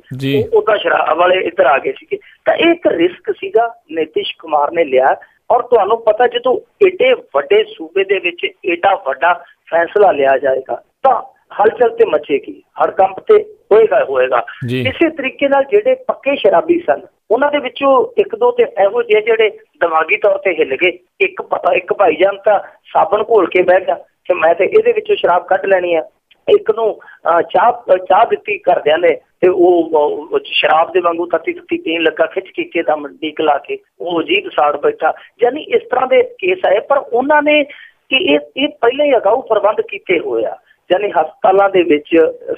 ਉਹਦਾ ਸ਼ਰਾਬ ਵਾਲੇ ਇੱਧਰ ਆ ਗਏ ਸੀਗੇ। ਤਾਂ ਇਹ ਇੱਕ ਰਿਸਕ ਸੀਗਾ ਨਿਤੀਸ਼ ਕੁਮਾਰ ਨੇ ਲਿਆ। ਔਰ ਤੁਹਾਨੂੰ ਪਤਾ ਜਦੋਂ ਏਡੇ ਵੱਡੇ ਸੂਬੇ ਦੇ ਵਿੱਚ ਏਡਾ ਵੱਡਾ ਫੈਸਲਾ ਲਿਆ ਜਾਏਗਾ ਤਾਂ ਹਲਚਲ ਤੇ ਮਚੇਗੀ, ਹੜਕੰਪ ਤੇ ਹੋਏਗਾ। ਇਸੇ ਤਰੀਕੇ ਨਾਲ ਜਿਹੜੇ ਪੱਕੇ ਸ਼ਰਾਬੀ ਸਨ ਉਹਨਾਂ ਦੇ ਵਿੱਚੋਂ ਇੱਕ ਦੋ ਤੇ ਇਹੋ ਜਿਹੇ ਜਿਹੜੇ ਦਿਮਾਗੀ ਤੌਰ ਤੇ ਹਿੱਲ ਗਏ। ਇੱਕ ਭਾਈਜਾਨ ਤਾਂ ਸਾਬਣ ਘੋਲ ਕੇ ਬਹਿ ਗਿਆ ਕਿ ਮੈਂ ਤੇ ਇਹਦੇ ਵਿੱਚੋਂ ਸ਼ਰਾਬ ਕੱਢ ਲੈਣੀ ਆ। ਇੱਕ ਨੂੰ ਚਾਹ ਦਿੱਤੀ ਘਰਦਿਆਂ ਨੇ ਤੇ ਉਹ ਸ਼ਰਾਬ ਦੇ ਵਾਂਗੂ ਤੱਤੀ ਪੀਣ ਲੱਗਾ, ਖਿੱਚ ਕੇ ਦਾ ਡੀਕ ਲਾ ਕੇ ਉਹ ਅਜੀਬ ਸਾੜ ਬੈਠਾ। ਯਾਨੀ ਇਸ ਤਰ੍ਹਾਂ ਦੇ ਕੇਸ ਆਏ, ਪਰ ਉਹਨਾਂ ਨੇ ਕਿ ਇਹ ਪਹਿਲਾਂ ਹੀ ਅਗਾਊ ਪ੍ਰਬੰਧ ਕੀਤੇ ਹੋਏ ਆ। ਯਾਨੀ ਹਸਪਤਾਲਾਂ ਦੇ ਵਿੱਚ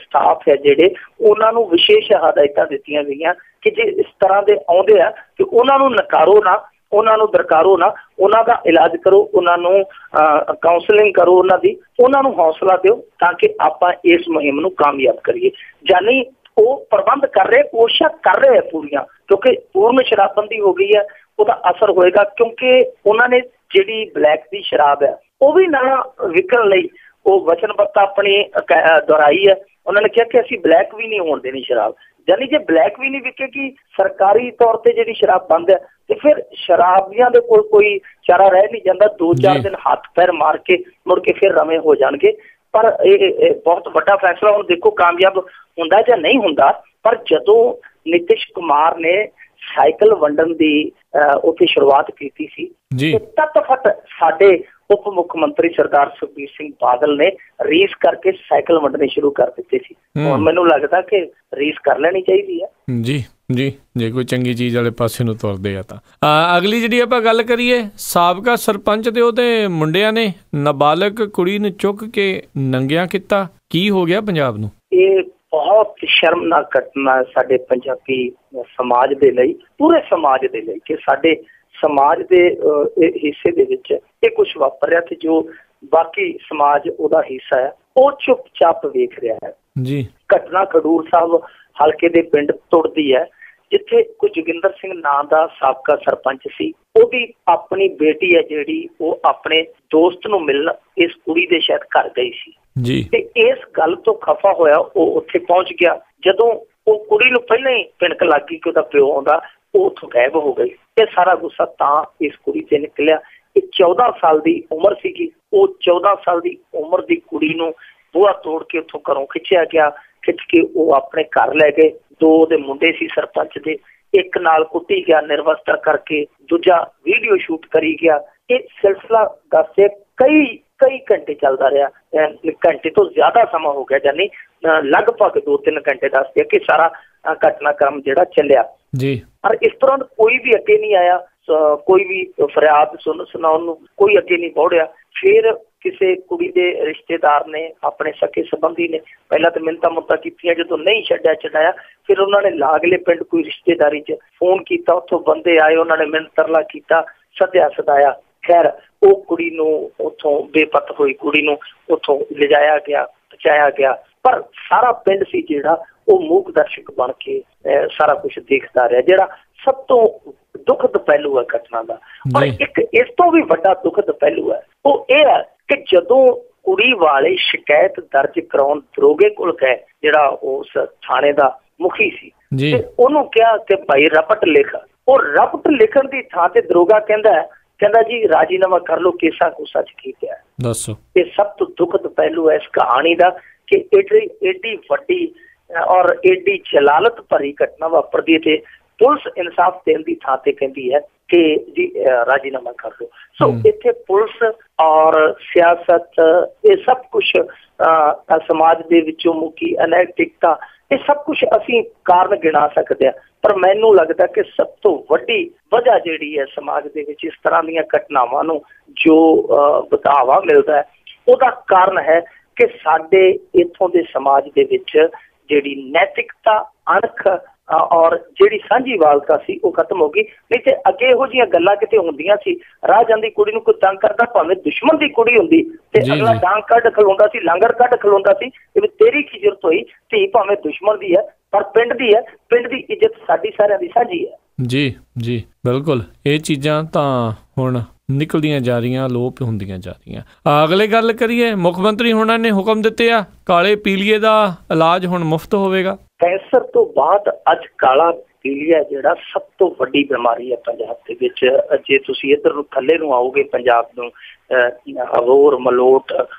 ਸਟਾਫ ਹੈ ਜਿਹੜੇ, ਉਹਨਾਂ ਨੂੰ ਵਿਸ਼ੇਸ਼ ਹਦਾਇਤਾਂ ਦਿੱਤੀਆਂ ਗਈਆਂ ਕਿ ਜੇ ਇਸ ਤਰ੍ਹਾਂ ਦੇ ਆਉਂਦੇ ਆ ਕਿ ਉਹਨਾਂ ਨੂੰ ਨਕਾਰੋ ਨਾ, ਉਹਨਾਂ ਨੂੰ ਦਰਕਾਰੋ ਨਾ, ਉਹਨਾਂ ਦਾ ਇਲਾਜ ਕਰੋ, ਉਹਨਾਂ ਨੂੰ ਕਾਉਂਸਲਿੰਗ ਕਰੋ, ਉਹਨਾਂ ਨੂੰ ਹੌਸਲਾ ਦਿਓ ਤਾਂ ਕਿ ਆਪਾਂ ਇਸ ਮੁਹਿੰਮ ਨੂੰ ਕਾਮਯਾਬ ਕਰੀਏ। ਯਾਨੀ ਉਹ ਪ੍ਰਬੰਧ ਕਰ ਰਹੇ, ਕੋਸ਼ਿਸ਼ਾਂ ਕਰ ਰਹੇ ਪੂਰੀਆਂ, ਕਿਉਂਕਿ ਪੂਰਨ ਸ਼ਰਾਬਬੰਦੀ ਹੋ ਗਈ ਹੈ, ਉਹਦਾ ਅਸਰ ਹੋਏਗਾ। ਕਿਉਂਕਿ ਉਹਨਾਂ ਨੇ ਜਿਹੜੀ ਬਲੈਕ ਦੀ ਸ਼ਰਾਬ ਹੈ ਉਹ ਵੀ ਨਾ ਵਿਕਣ ਲਈ ਉਹ ਵਚਨਬੱਧਤਾ ਆਪਣੀ ਦੁਹਰਾਈ ਹੈ। ਉਹਨਾਂ ਨੇ ਕਿਹਾ ਕਿ ਅਸੀਂ ਬਲੈਕ ਵੀ ਨਹੀਂ ਹੋਣ ਦੇਣੀ ਸ਼ਰਾਬ। ਯਾਨੀ ਜੇ ਬਲੈਕ ਵੀ ਨਹੀਂ ਵਿਕੇਗੀ, ਸਰਕਾਰੀ ਤੌਰ ਤੇ ਜਿਹੜੀ ਸ਼ਰਾਬ ਬੰਦ ਹੈ, ਤੇ ਫਿਰ ਸ਼ਰਾਬੀਆਂ ਦੇ ਕੋਲ ਕੋਈ ਚਾਰਾ ਰਹਿ ਨਹੀਂ ਜਾਂਦਾ। 2-4 ਦਿਨ ਹੱਥ ਪੈਰ ਮਾਰ ਕੇ ਮੁੜ ਕੇ ਫਿਰ ਰਵੇਂ ਹੋ ਜਾਣਗੇ। ਪਰ ਇਹ ਬਹੁਤ ਵੱਡਾ ਫੈਸਲਾ ਹੁਣ ਦੇਖੋ ਕਾਮਯਾਬ ਹੁੰਦਾ ਜਾਂ ਨਹੀਂ ਹੁੰਦਾ। ਪਰ ਜਦੋਂ ਨਿਤੀਸ਼ ਕੁਮਾਰ ਨੇ ਸਾਈਕਲ ਵੰਡਣ ਦੀ ਉੱਥੇ ਸ਼ੁਰੂਆਤ ਕੀਤੀ ਸੀ, ਤੱਤ ਸਾਡੇ ਉਪ ਮੁੱਖ ਮੰਤਰੀ ਸਰਦਾਰ ਸੁਖਬੀਰ ਸਿੰਘ ਬਾਦਲ ਨੇ ਰੀਸ ਕਰਕੇ ਸਾਈਕਲ ਵੰਡਣੇ ਸ਼ੁਰੂ ਕਰ ਦਿੱਤੇ ਸੀ। ਹੁਣ ਮੈਨੂੰ ਲੱਗਦਾ ਕਿ ਰੀਸ ਕਰ ਲੈਣੀ ਚਾਹੀਦੀ ਹੈ। ਜੀ ਜੇ ਕੋਈ ਚੰਗੀ ਚੀਜ਼ ਵਾਲੇ ਪਾਸੇ ਨੂੰ ਤੁਰਦੇ ਆ ਤਾਂ। ਅਗਲੀ ਜਿਹੜੀ ਆਪਾਂ ਗੱਲ ਕਰੀਏ, ਸਾਬਕਾ ਸਰਪੰਚ ਤੇ ਉਹਦੇ ਮੁੰਡਿਆਂ ਨੇ ਨਾਬਾਲਗ ਕੁੜੀ ਨੂੰ ਚੁੱਕ ਕੇ ਨੰਗਿਆਂ ਕੀਤਾ। ਕੀ ਹੋ ਗਿਆ ਪੰਜਾਬ ਨੂੰ? ਇਹ ਬਹੁਤ ਸ਼ਰਮਨਾਕ ਘਟਨਾ ਸਾਡੇ ਪੰਜਾਬੀ ਸਮਾਜ ਦੇ ਲਈ, ਪੂਰੇ ਸਮਾਜ ਦੇ ਲਈ, ਕਿ ਸਾਡੇ ਸਮਾਜ ਦੇ ਹਿੱਸੇ ਦੇ ਵਿੱਚ ਇਹ ਕੁਛ ਵਾਪਰ ਰਿਹਾ ਤੇ ਜੋ ਬਾਕੀ ਸਮਾਜ ਉਹਦਾ ਹਿੱਸਾ ਹੈ ਉਹ ਚੁੱਪ-ਚਾਪ ਵੇਖ ਰਿਹਾ ਹੈ। ਘਟਨਾ ਖਡੂਰ ਸਾਹਿਬ ਹਲਕੇ ਦੇ ਪਿੰਡ ਤੁਰਦੀ ਹੈ, ਜਿੱਥੇ ਕੋਈ ਜੋਗਿੰਦਰ ਸਿੰਘ ਨਾਂ ਦਾ ਸਾਬਕਾ ਸਰਪੰਚ ਸੀ। ਉਹਦੀ ਆਪਣੀ ਬੇਟੀ ਹੈ ਜਿਹੜੀ, ਉਹ ਆਪਣੇ ਦੋਸਤ ਨੂੰ ਮਿਲਣ ਇਸ ਕੁੜੀ ਦੇ ਸ਼ਾਇਦ ਘਰ ਗਈ ਸੀ ਤੇ ਇਸ ਗੱਲ ਤੋਂ ਖਫਾ ਹੋਇਆ ਉਹ ਉੱਥੇ ਪਹੁੰਚ ਗਿਆ। ਜਦੋਂ ਉਹ ਕੁੜੀ ਨੂੰ ਪਹਿਲਾਂ ਹੀ ਭਿਣਕ ਲੱਗ ਗਈ ਕਿ ਉਹਦਾ ਪਿਓ ਆਉਂਦਾ, ਉਹ ਉੱਥੋਂ ਗਾਇਬ ਹੋ ਗਈ। ਇਹ ਸਾਰਾ ਗੁੱਸਾ ਤਾਂ ਇਸ ਕੁੜੀ ਤੇ ਨਿਕਲਿਆ। ਇਹ 14 ਸਾਲ ਦੀ ਉਮਰ ਸੀਗੀ। ਉਹ 14 ਸਾਲ ਦੀ ਉਮਰ ਦੀ ਕੁੜੀ ਨੂੰ ਬੂਹਾ ਤੋੜ ਕੇ ਉੱਥੋਂ ਘਰੋਂ ਖਿੱਚਿਆ ਗਿਆ। ਖਿੱਚ ਕੇ ਉਹ ਆਪਣੇ ਘਰ ਲੈ ਗਏ। 2 ਉਹਦੇ ਮੁੰਡੇ ਸੀ ਸਰਪੰਚ ਦੇ, ਇੱਕ ਨਾਲ ਕੁੱਟੀ ਗਿਆ ਨਿਰਵਸਤਰ ਕਰਕੇ, ਦੂਜਾ ਵੀਡੀਓ ਸ਼ੂਟ ਕਰੀ ਗਿਆ। ਇਹ ਸਿਲਸਿਲਾ ਦੱਸੇ ਕਈ ਘੰਟੇ ਚੱਲਦਾ ਰਿਹਾ, ਘੰਟੇ ਤੋਂ ਜ਼ਿਆਦਾ ਸਮਾਂ ਹੋ ਗਿਆ, ਜਾਨੀ ਲਗਭਗ 2-3 ਘੰਟੇ ਦੱਸਦੇ ਕਿ ਸਾਰਾ ਘਟਨਾਕ੍ਰਮ ਜਿਹੜਾ ਚੱਲਿਆ। ਪਰ ਇਸ ਤਰ੍ਹਾਂ ਕੋਈ ਵੀ ਅੱਗੇ ਨਹੀਂ ਆਇਆ, ਕੋਈ ਵੀ ਫਰਿਆਦ ਸੁਣਾਉਣ ਨੂੰ ਕੋਈ ਅੱਗੇ ਨਹੀਂ ਪਹੁੰਚਿਆ। ਫਿਰ ਕਿਸੇ ਕੁੜੀ ਦੇ ਰਿਸ਼ਤੇਦਾਰ ਨੇ, ਆਪਣੇ ਸਕੇ ਸੰਬੰਧੀ ਨੇ ਪਹਿਲਾਂ ਤਾਂ ਮਿੰਨਤਾਂ ਮੁੱਤਾਂ ਕੀਤੀਆਂ, ਜਦੋਂ ਨਹੀਂ ਛਡਾਇਆ ਫਿਰ ਉਹਨਾਂ ਨੇ ਲਾਗਲੇ ਪਿੰਡ ਕੋਈ ਰਿਸ਼ਤੇਦਾਰੀ 'ਚ ਫੋਨ ਕੀਤਾ, ਉੱਥੋਂ ਬੰਦੇ ਆਏ, ਉਹਨਾਂ ਨੇ ਮਿੰਨਤ ਤਰਲਾ ਕੀਤਾ, ਸੱਦਿਆ ਸਦਾਇਆ। ਖੈਰ ਉਹ ਕੁੜੀ ਨੂੰ ਉੱਥੋਂ ਬੇਪਤ ਹੋਈ ਕੁੜੀ ਨੂੰ ਉੱਥੋਂ ਲਿਜਾਇਆ ਗਿਆ, ਪਹੁੰਚਾਇਆ ਗਿਆ। ਪਰ ਸਾਰਾ ਪਿੰਡ ਸੀ ਜਿਹੜਾ ਉਹ ਮੂਕ ਦਰਸ਼ਕ ਬਣ ਕੇ ਸਾਰਾ ਕੁਛ ਦੇਖਦਾ ਰਿਹਾ। ਜਿਹੜਾ ਸਭ ਤੋਂ ਦੁਖਦ ਪਹਿਲੂ ਹੈ ਘਟਨਾ ਦਾ, ਪਰ ਇੱਕ ਇਸ ਤੋਂ ਵੀ ਵੱਡਾ ਦੁਖਦ ਪਹਿਲੂ ਹੈ, ਉਹ ਇਹ ਹੈ ਕਿ ਜਦੋਂ ਕੁੜੀ ਵਾਲੇ ਸ਼ਿਕਾਇਤ ਦਰਜ ਕਰਾਉਣ ਦਰੋਗੇ ਕੋਲ ਗਏ, ਜਿਹੜਾ ਉਸ ਥਾਣੇ ਦਾ ਮੁਖੀ ਸੀ, ਤੇ ਉਹਨੂੰ ਕਿਹਾ ਕਿ ਭਾਈ ਰਪਟ ਲਿਖ। ਉਹ ਰਪਟ ਲਿਖਣ ਦੀ ਥਾਂ ਤੇ ਦਰੋਗਾ ਕਹਿੰਦਾ ਜੀ ਰਾਜੀਨਾਮਾ ਕਰ ਲਓ, ਕੇਸਾਂ ਕੂਸਾਂ 'ਚ ਕੀ ਪਿਆ। ਦੱਸੋ, ਇਹ ਸਭ ਤੋਂ ਦੁਖਦ ਪਹਿਲੂ ਹੈ ਇਸ ਕਹਾਣੀ ਦਾ ਕਿ ਏਡੀ ਵੱਡੀ ਔਰ ਏਡੀ ਜਲਾਲਤ ਭਰੀ ਘਟਨਾ ਵਾਪਰਦੀ ਤੇ ਪੁਲਿਸ ਇਨਸਾਫ ਦੇਣ ਦੀ ਥਾਂ ਤੇ ਕਹਿੰਦੀ ਹੈ ਕਿ ਜੀ ਰਾਜੀਨਾਮਾ ਕਰ ਲਓ। ਸੋ ਇੱਥੇ ਪੁਲਿਸ ਔਰ ਸਿਆਸਤ, ਇਹ ਸਭ ਕੁਛ ਸਮਾਜ ਦੇ ਵਿੱਚੋਂ ਮੁੱਕੀ ਅਨੈਤਿਕਤਾ, ਇਹ ਸਭ ਕੁਛ ਅਸੀਂ ਕਾਰਨ ਗਿਣਾ ਸਕਦੇ ਹਾਂ। ਪਰ ਮੈਨੂੰ ਲੱਗਦਾ ਕਿ ਸਭ ਤੋਂ ਵੱਡੀ ਵਜ੍ਹਾ ਜਿਹੜੀ ਹੈ ਸਮਾਜ ਦੇ ਵਿੱਚ ਇਸ ਤਰ੍ਹਾਂ ਦੀਆਂ ਘਟਨਾਵਾਂ ਨੂੰ ਜੋ ਵਧਾਵਾ ਮਿਲਦਾ ਹੈ, ਉਹਦਾ ਕਾਰਨ ਹੈ ਕਿ ਸਾਡੇ ਇੱਥੋਂ ਦੇ ਸਮਾਜ ਦੇ ਵਿੱਚ ਜਿਹੜੀ ਨੈਤਿਕਤਾ, ਅਣਖ ਔਰ ਜਿਹੜੀ ਸਾਂਝੀਵਾਲਤਾ ਸੀ ਉਹ ਖਤਮ ਹੋ ਗਈ। ਨਹੀਂ ਤੇ ਅੱਗੇ ਇਹੋ ਜਿਹੀਆਂ ਗੱਲਾਂ ਕਿਤੇ ਹੁੰਦੀਆਂ ਸੀ, ਰਾਹ ਜਾਂਦੀ ਕੁੜੀ ਨੂੰ ਕੋਈ ਤੰਗ ਕਰਦਾ, ਭਾਵੇਂ ਦੁਸ਼ਮਣ ਦੀ ਕੁੜੀ ਹੁੰਦੀ ਤੇ ਅਗਲਾ ਡਾਂਗ ਕੱਢ ਖਲੋਂਦਾ ਸੀ, ਲਾਂਗਰ ਕੱਢ ਖਲੋਂਦਾ ਸੀ, ਵੀ ਤੇਰੀ ਕੀ ਜ਼ਰੂਰਤ ਹੋਈ, ਧੀ ਭਾਵੇਂ ਦੁਸ਼ਮਣ ਦੀ ਹੈ ਪਰ ਪਿੰਡ ਦੀ ਹੈ, ਪਿੰਡ ਦੀ ਇੱਜ਼ਤ ਸਾਡੀ ਸਾਰਿਆਂ ਦੀ ਸਾਂਝੀ ਹੈ। ਜੀ ਬਿਲਕੁਲ, ਇਹ ਚੀਜ਼ਾਂ ਤਾਂ ਹੁਣ ਨਿਕਲਦੀਆਂ ਜਾ ਰਹੀਆਂ, ਲੋਪ ਹੁੰਦੀਆਂ ਜਾ ਰਹੀਆਂ। ਅਗਲੇ ਗੱਲ ਕਰੀਏ, ਮੁੱਖ ਮੰਤਰੀ ਹੋਣਾ ਨੇ ਹੁਕਮ ਦਿੱਤੇ ਆ ਕਾਲੇ ਪੀਲੀਏ ਦਾ ਇਲਾਜ ਹੁਣ ਮੁਫਤ ਹੋਵੇਗਾ। ਕੈਂਸਰ ਤੋਂ ਬਾਅਦ ਅੱਜ ਕਾਲਾ ਪੀਲੀਆ ਜਿਹੜਾ ਸਭ ਤੋਂ ਵੱਡੀ ਬਿਮਾਰੀ ਹੈ ਪੰਜਾਬ ਦੇ ਵਿੱਚ। ਜੇ ਤੁਸੀਂ ਇੱਧਰ ਨੂੰ ਥੱਲੇ ਨੂੰ ਆਓਗੇ, ਪੰਜਾਬ ਨੂੰ ਅਬੋਹਰ, ਮਲੋਟ,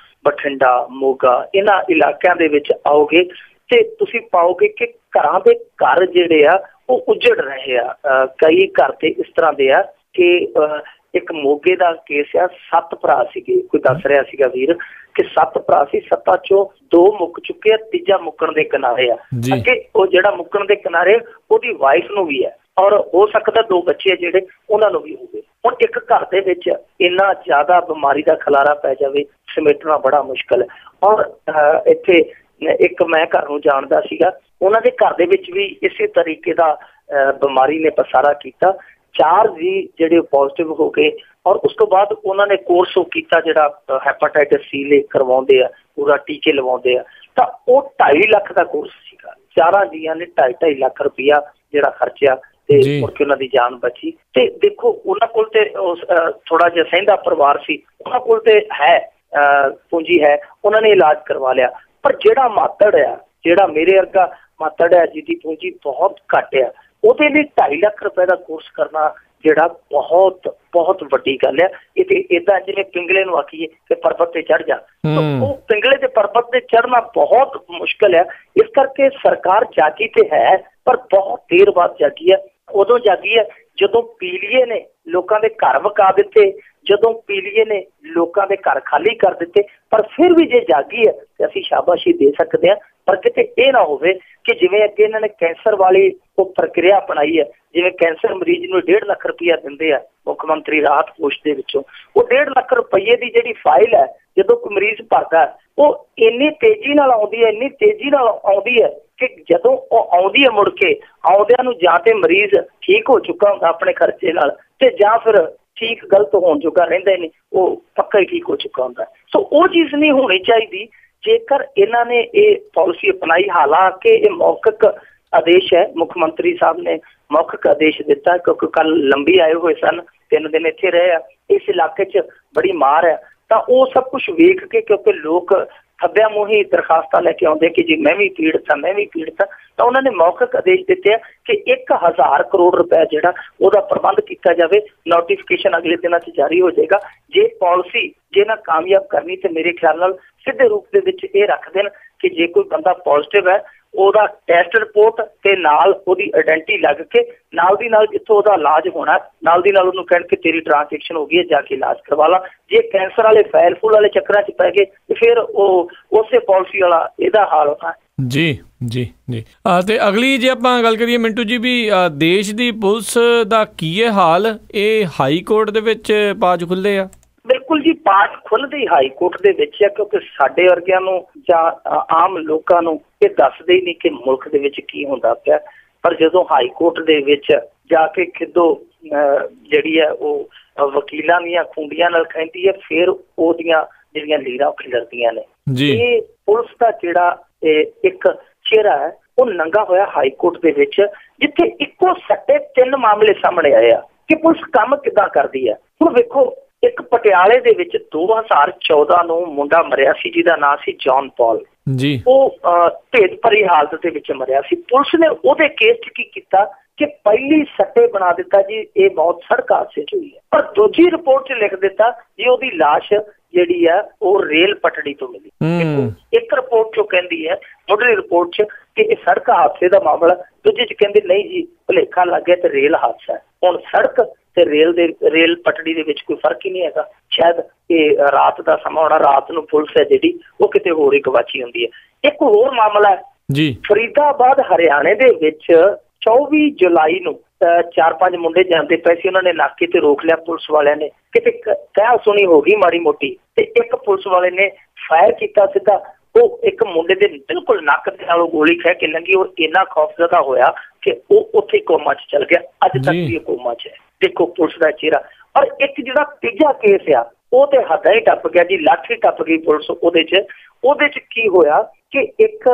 ਬਠਿੰਡਾ, ਮੋਗਾ, ਇਹਨਾਂ ਇਲਾਕਿਆਂ ਦੇ ਵਿੱਚ ਆਓਗੇ ਤੇ ਤੁਸੀਂ ਪਾਓਗੇ ਕਿ ਘਰਾਂ ਦੇ ਘਰ ਜਿਹੜੇ ਆ ਉਹ ਉੱਜੜ ਰਹੇ ਆ। ਕਈ ਘਰ ਤੇ ਇਸ ਤਰ੍ਹਾਂ ਦੇ ਆ ਕਿ ਇੱਕ ਮੋਗੇ ਦਾ ਕੇਸ ਆ, 7 ਭਰਾ ਸੀਗੇ, ਕੋਈ ਦੱਸ ਰਿਹਾ ਸੀਗਾ ਵੀਰ ਕਿ 7 ਭਰਾ ਸੀ, 7 ਚੋਂ 2 ਮੁੱਕ ਚੁੱਕੇ ਆ, ਤੀਜਾ ਮੁੱਕਣ ਦੇ ਕਿਨਾਰੇ ਆ। ਅੱਗੇ ਉਹ ਜਿਹੜਾ ਮੁੱਕਣ ਦੇ ਕਿਨਾਰੇ ਉਹਦੀ ਵਾਈਫ ਨੂੰ ਵੀ ਹੈ, ਔਰ ਹੋ ਸਕਦਾ 2 ਬੱਚੇ ਜਿਹੜੇ ਉਹਨਾਂ ਨੂੰ ਵੀ ਹੋਵੇ। ਹੁਣ ਇੱਕ ਘਰ ਦੇ ਵਿੱਚ ਇੰਨਾ ਜ਼ਿਆਦਾ ਬਿਮਾਰੀ ਦਾ ਖਲਾਰਾ ਪੈ ਜਾਵੇ, ਸਮੇਟਣਾ ਬੜਾ ਮੁਸ਼ਕਿਲ ਹੈ। ਔਰ ਇੱਥੇ ਇੱਕ ਮੈਂ ਘਰ ਨੂੰ ਜਾਣਦਾ ਸੀਗਾ, ਉਹਨਾਂ ਦੇ ਘਰ ਦੇ ਵਿੱਚ ਵੀ ਇਸੇ ਤਰੀਕੇ ਦਾ ਬਿਮਾਰੀ ਨੇ ਪਸਾਰਾ ਕੀਤਾ। 4 ਜੀ ਜਿਹੜੇ ਪੋਜ਼ਿਟਿਵ ਹੋ ਗਏ ਔਰ ਉਸ ਤੋਂ ਬਾਅਦ ਉਹਨਾਂ ਨੇ ਕੋਰਸ ਉਹ ਕੀਤਾ ਜਿਹੜਾ ਹੈਪਾਟਾਈਟਸ ਸੀ ਲਈ ਕਰਵਾਉਂਦੇ ਆ, ਪੂਰਾ ਟੀਕੇ ਲਵਾਉਂਦੇ ਆ, ਤਾਂ ਉਹ 2.5 ਲੱਖ ਦਾ ਕੋਰਸ ਸੀਗਾ। 4 ਜੀਆਂ ਨੇ 2.5 ਲੱਖ ਰੁਪਇਆ ਜਿਹੜਾ ਖਰਚਿਆ ਤੇ ਮੁੜ ਕੇ ਉਹਨਾਂ ਦੀ ਜਾਨ ਬਚੀ। ਤੇ ਦੇਖੋ ਉਹਨਾਂ ਕੋਲ ਤੇ ਥੋੜਾ ਜਿਹਾ ਸਹਿੰਦਾ ਪਰਿਵਾਰ ਸੀ, ਉਹਨਾਂ ਕੋਲ ਤੇ ਹੈ ਪੂੰਜੀ ਹੈ, ਉਹਨਾਂ ਨੇ ਇਲਾਜ ਕਰਵਾ ਲਿਆ। ਪਰ ਜਿਹੜਾ ਮਾਤੜ ਆ, ਜਿਹੜਾ ਮੇਰੇ ਵਰਗਾ ਮਾਤੜ ਆ ਜਿਹਦੀ ਪੂੰਜੀ ਬਹੁਤ ਘੱਟ ਆ, ਉਹਦੇ ਲਈ 2.5 ਲੱਖ ਰੁਪਏ ਦਾ ਕੋਰਸ ਕਰਨਾ ਜਿਹੜਾ ਬਹੁਤ ਵੱਡੀ ਗੱਲ ਹੈ। ਇਹ ਤੇ ਏਦਾਂ ਜਿਵੇਂ ਪਿੰਗਲੇ ਨੂੰ ਆਖੀਏ ਕਿ ਪਰਬਤ ਤੇ ਚੜ੍ਹ ਜਾ, ਉਹ ਪਿੰਗਲੇ ਤੇ ਪਰਬਤ ਤੇ ਚੜ੍ਹਨਾ ਬਹੁਤ ਮੁਸ਼ਕਿਲ ਹੈ। ਇਸ ਕਰਕੇ ਸਰਕਾਰ ਜਾਗੀ ਤੇ ਹੈ, ਪਰ ਬਹੁਤ ਦੇਰ ਬਾਅਦ ਜਾਗੀ ਹੈ। ਉਦੋਂ ਜਾਗੀ ਹੈ ਜਦੋਂ ਪੀਲੀਏ ਨੇ ਲੋਕਾਂ ਦੇ ਘਰ ਵਕਾ ਦਿੱਤੇ, ਜਦੋਂ ਪੀਲੀਏ ਨੇ ਲੋਕਾਂ ਦੇ ਘਰ ਖਾਲੀ ਕਰ ਦਿੱਤੇ। ਪਰ ਫਿਰ ਵੀ ਜੇ ਜਾਗੀ ਹੈ ਤੇ ਅਸੀਂ ਸ਼ਾਬਾਸ਼ੀ ਦੇ ਸਕਦੇ ਹਾਂ। ਪਰ ਕਿਤੇ ਇਹ ਨਾ ਹੋਵੇ ਕਿ ਜਿਵੇਂ ਅੱਗੇ ਇਹਨਾਂ ਨੇ ਕੈਂਸਰ ਵਾਲੀ ਉਹ ਪ੍ਰਕਿਰਿਆ ਅਪਣਾਈ ਹੈ, ਜਿਵੇਂ ਕੈਂਸਰ ਮਰੀਜ਼ ਨੂੰ 1.5 ਲੱਖ ਰੁਪਇਆ ਦਿੰਦੇ ਆ ਮੁੱਖ ਮੰਤਰੀ ਰਾਹਤ ਕੋਸ਼ ਦੇ ਵਿੱਚੋਂ, ਉਹ 1.5 ਲੱਖ ਰੁਪਏ ਦੀ ਜਿਹੜੀ ਫਾਈਲ ਹੈ ਜਦੋਂ ਕੋਈ ਮਰੀਜ਼ ਭਰਦਾ ਉਹ ਇੰਨੀ ਤੇਜ਼ੀ ਨਾਲ ਆਉਂਦੀ ਹੈ ਕਿ ਜਦੋਂ ਉਹ ਆਉਂਦੀ ਹੈ ਮੁੜ ਕੇ ਆਉਂਦਿਆਂ ਨੂੰ ਜਾਂ ਤੇ ਮਰੀਜ਼ ਠੀਕ ਹੋ ਚੁੱਕਾ ਹੁੰਦਾ ਆਪਣੇ ਖਰਚੇ ਨਾਲ, ਤੇ ਜਾਂ ਫਿਰ ਠੀਕ ਗਲਤ ਹੋਣ ਜੋਗਾ ਰਹਿੰਦਾ ਹੀ ਨਹੀਂ, ਉਹ ਪੱਕਾ ਹੀ ਠੀਕ ਹੋ ਚੁੱਕਾ ਹੁੰਦਾ। ਸੋ ਉਹ ਚੀਜ਼ ਨਹੀਂ ਹੋਣੀ ਚਾਹੀਦੀ। ਜੇਕਰ ਇਹਨਾਂ ਨੇ ਇਹ ਪਾਲਿਸੀ ਅਪਣਾਈ, ਹਾਲਾਂਕਿ ਇਹ ਮੌਖਿਕ ਆਦੇਸ਼ ਹੈ, ਮੁੱਖ ਮੰਤਰੀ ਸਾਹਿਬ ਨੇ ਮੌਖਿਕ ਆਦੇਸ਼ ਦਿੱਤਾ ਕਿਉਂਕਿ ਕੱਲ ਲੰਬੀ ਆਏ ਹੋਏ ਸਨ, 3 ਦਿਨ ਇੱਥੇ ਰਹੇ ਆ, ਇਸ ਇਲਾਕੇ 'ਚ ਬੜੀ ਮਾਰ ਹੈ, ਤਾਂ ਉਹ ਸਭ ਕੁਛ ਵੇਖ ਕੇ ਕਿਉਂਕਿ ਲੋਕ ਖੱਬਿਆਂ ਮੂੰਹ ਹੀ ਦਰਖਾਸਤਾਂ ਲੈ ਕੇ ਆਉਂਦੇ ਕਿ ਜੀ ਮੈਂ ਵੀ ਪੀੜਤ ਹਾਂ, ਤਾਂ ਉਹਨਾਂ ਨੇ ਮੌਖਿਕ ਆਦੇਸ਼ ਦਿੱਤੇ ਆ ਕਿ 1000 ਕਰੋੜ ਰੁਪਏ ਜਿਹੜਾ ਉਹਦਾ ਪ੍ਰਬੰਧ ਕੀਤਾ ਜਾਵੇ। ਨੋਟੀਫਿਕੇਸ਼ਨ ਅਗਲੇ ਦਿਨਾਂ 'ਚ ਜਾਰੀ ਹੋ ਜਾਏਗਾ। ਜੇ ਪਾਲਿਸੀ ਜੇ ਨਾ ਕਾਮਯਾਬ ਕਰਨੀ ਤੇ ਮੇਰੇ ਖਿਆਲ ਨਾਲ ਸਿੱਧੇ ਰੂਪ ਦੇ ਵਿੱਚ ਇਹ ਰੱਖ ਦੇਣ ਕਿ ਜੇ ਕੋਈ ਬੰਦਾ ਪੋਜ਼ਿਟਿਵ ਹੈ ਉਹਦਾ ਟੈਸਟ ਰਿਪੋਰਟ ਤੇ ਨਾਲ ਉਹਦੀ ਆਇਡੈਂਟੀ ਲੱਗ ਕੇ ਨਾਲ ਦੀ ਨਾਲ ਜਿੱਥੋਂ ਉਹਦਾ ਇਲਾਜ ਹੋਣਾ ਨਾਲ ਦੀ ਨਾਲ ਉਹਨੂੰ ਕਹਿਣ ਕਿ ਤੇਰੀ ਟ੍ਰਾਂਜੈਕਸ਼ਨ ਹੋ ਗਈ ਹੈ, ਜਾ ਕੇ ਇਲਾਜ ਕਰਵਾ ਲਾ। ਜੇ ਕੈਂਸਰ ਵਾਲੇ ਫੈਲ ਫੂਲ ਵਾਲੇ ਚੱਕਰਾਂ 'ਚ ਪੈ ਗਏ ਤੇ ਫਿਰ ਉਹ ਉਸੇ ਪਾਲਿਸੀ ਵਾਲਾ ਇਹਦਾ ਹਾਲ ਹੋਣਾ। ਜੀ ਤੇ ਅਗਲੀ ਜੇ ਆਪਾਂ ਗੱਲ ਕਰੀਏ ਮਿੰਟੂ ਜੀ ਵੀ ਦੇਸ਼ ਦੀ ਪੁਲਿਸ ਦਾ ਕੀ ਹੈ ਹਾਲ, ਇਹ ਹਾਈ ਕੋਰਟ ਦੇ ਵਿੱਚ ਪਾਜ ਖੁੱਲੇ ਆ? ਬਿਲਕੁਲ ਜੀ, ਪਾਠ ਖੁੱਲ੍ਹਦੀ ਹਾਈ ਕੋਰਟ ਦੇ ਵਿੱਚ ਹੈ, ਕਿਉਂਕਿ ਸਾਡੇ ਵਰਗਿਆਂ ਨੂੰ ਜਾਂ ਆਮ ਲੋਕਾਂ ਨੂੰ ਇਹ ਦੱਸਦੇ ਹੀ ਨਹੀਂ ਕਿ ਮੁਲਕ ਦੇ ਵਿੱਚ ਕੀ ਹੁੰਦਾ ਪਿਆ। ਪਰ ਜਦੋਂ ਹਾਈ ਕੋਰਟ ਦੇ ਵਿੱਚ ਜਾ ਕੇ ਖਿੱਦੋ ਜਿਹੜੀ ਹੈ ਉਹ ਵਕੀਲਾਂ ਦੀਆਂ ਖੁੰਡੀਆਂ ਨਾਲ ਕਹਿੰਦੀ ਹੈ, ਫਿਰ ਉਹਦੀਆਂ ਜਿਹੜੀਆਂ ਲੀਰਾਂ ਖਿਲਰਦੀਆਂ ਨੇ। ਇਹ ਪੁਲਿਸ ਦਾ ਜਿਹੜਾ ਇੱਕ ਚਿਹਰਾ ਹੈ ਉਹ ਨੰਗਾ ਹੋਇਆ ਹਾਈ ਕੋਰਟ ਦੇ ਵਿੱਚ, ਜਿੱਥੇ ਇੱਕੋ ਸੱਟੇ 3 ਮਾਮਲੇ ਸਾਹਮਣੇ ਆਏ ਆ ਕਿ ਪੁਲਿਸ ਕੰਮ ਕਿੱਦਾਂ ਕਰਦੀ ਹੈ। ਹੁਣ ਵੇਖੋ, ਇੱਕ ਪਟਿਆਲੇ ਦੇ ਵਿੱਚ 2014 ਨੂੰ ਮੁੰਡਾ ਮਰਿਆ ਸੀ ਜਿਹਦਾ ਨਾਂ ਸੀ ਜੌਨ ਪੌਲ ਜੀ। ਉਹ ਭੇਦ ਭਰੀ ਹਾਲਤ ਦੇ ਵਿੱਚ ਮਰਿਆ ਸੀ। ਪੁਲਿਸ ਨੇ ਉਹਦੇ ਕੇਸ 'ਚ ਕੀ ਕੀਤਾ ਕਿ ਪਹਿਲੀ ਸੱਟੇ ਬਣਾ ਦਿੱਤਾ ਜੀ ਇਹ ਮੌਤ ਸੜਕ ਹਾਦਸੇ 'ਚ ਹੋਈ ਹੈ, ਪਰ ਦੂਜੀ ਰਿਪੋਰਟ 'ਚ ਲਿਖ ਦਿੱਤਾ ਜੀ ਉਹਦੀ ਲਾਸ਼ ਜਿਹੜੀ ਹੈ ਉਹ ਰੇਲ ਪਟੜੀ ਤੋਂ ਮਿਲੀ। ਇੱਕ ਰਿਪੋਰਟ 'ਚੋਂ ਕਹਿੰਦੀ ਹੈ, ਮੁੱਢਲੀ ਰਿਪੋਰਟ 'ਚ ਕਿ ਇਹ ਸੜਕ ਹਾਦਸੇ ਦਾ ਮਾਮਲਾ, ਦੂਜੇ 'ਚ ਕਹਿੰਦੇ ਨਹੀਂ ਜੀ ਭੁਲੇਖਾ ਲੱਗ ਗਿਆ ਤੇ ਰੇਲ ਹਾਦਸਾ ਹੈ। ਹੁਣ ਸੜਕ ਤੇ ਰੇਲ ਪਟੜੀ ਦੇ ਵਿੱਚ ਕੋਈ ਫਰਕ ਹੀ ਨਹੀਂ ਹੈਗਾ। ਸ਼ਾਇਦ ਇਹ ਰਾਤ ਦਾ ਸਮਾਂ ਹੋਣਾ, ਰਾਤ ਨੂੰ ਪੁਲਿਸ ਹੈ ਜਿਹੜੀ ਉਹ ਕਿਤੇ ਹੋਰ ਹੀ ਗਵਾਚੀ ਹੁੰਦੀ ਹੈ। ਇੱਕ ਹੋਰ ਮਾਮਲਾ ਹੈ ਜੀ, ਫਰੀਦਾਬਾਦ ਹਰਿਆਣੇ ਦੇ ਵਿੱਚ 24 ਜੁਲਾਈ ਨੂੰ 4-5 ਮੁੰਡੇ ਜਾਂਦੇ ਪਏ ਸੀ, ਉਹਨਾਂ ਨੇ ਨਾਕੇ ਤੇ ਰੋਕ ਲਿਆ ਪੁਲਿਸ ਵਾਲਿਆਂ ਨੇ, ਕਿਤੇ ਕਹਿ ਸੁਣੀ ਹੋ ਗਈ ਮਾੜੀ ਮੋਟੀ, ਤੇ ਇੱਕ ਪੁਲਿਸ ਵਾਲੇ ਨੇ ਫਾਇਰ ਕੀਤਾ ਸਿੱਧਾ। ਉਹ ਇੱਕ ਮੁੰਡੇ ਦੇ ਬਿਲਕੁਲ ਨੱਕ ਦੇ ਨਾਲ ਗੋਲੀ ਖਹਿ ਕੇ ਲੰਘੀ, ਉਹ ਇੰਨਾ ਖੌਫਜ਼ਦਾ ਹੋਇਆ ਕਿ ਉਹ ਉੱਥੇ ਕੋਮਾ 'ਚ ਚਲ ਗਿਆ। ਅੱਜ ਤੱਕ ਵੀ ਕੋਮਾ 'ਚ ਹੈ। ਦੇਖੋ ਪੁਲਿਸ ਦਾ ਚਿਹਰਾ। ਔਰ ਇੱਕ ਜਿਹੜਾ ਤੀਜਾ ਕੇਸ ਆ ਉਹ ਤੇ ਹੱਦਾਂ ਹੀ ਟੱਪ ਗਿਆ ਜੀ, ਲਾਠੀ ਟੱਪ ਗਈ ਪੁਲਿਸ ਉਹਦੇ 'ਚ ਕੀ ਹੋਇਆ ਕਿ ਇੱਕ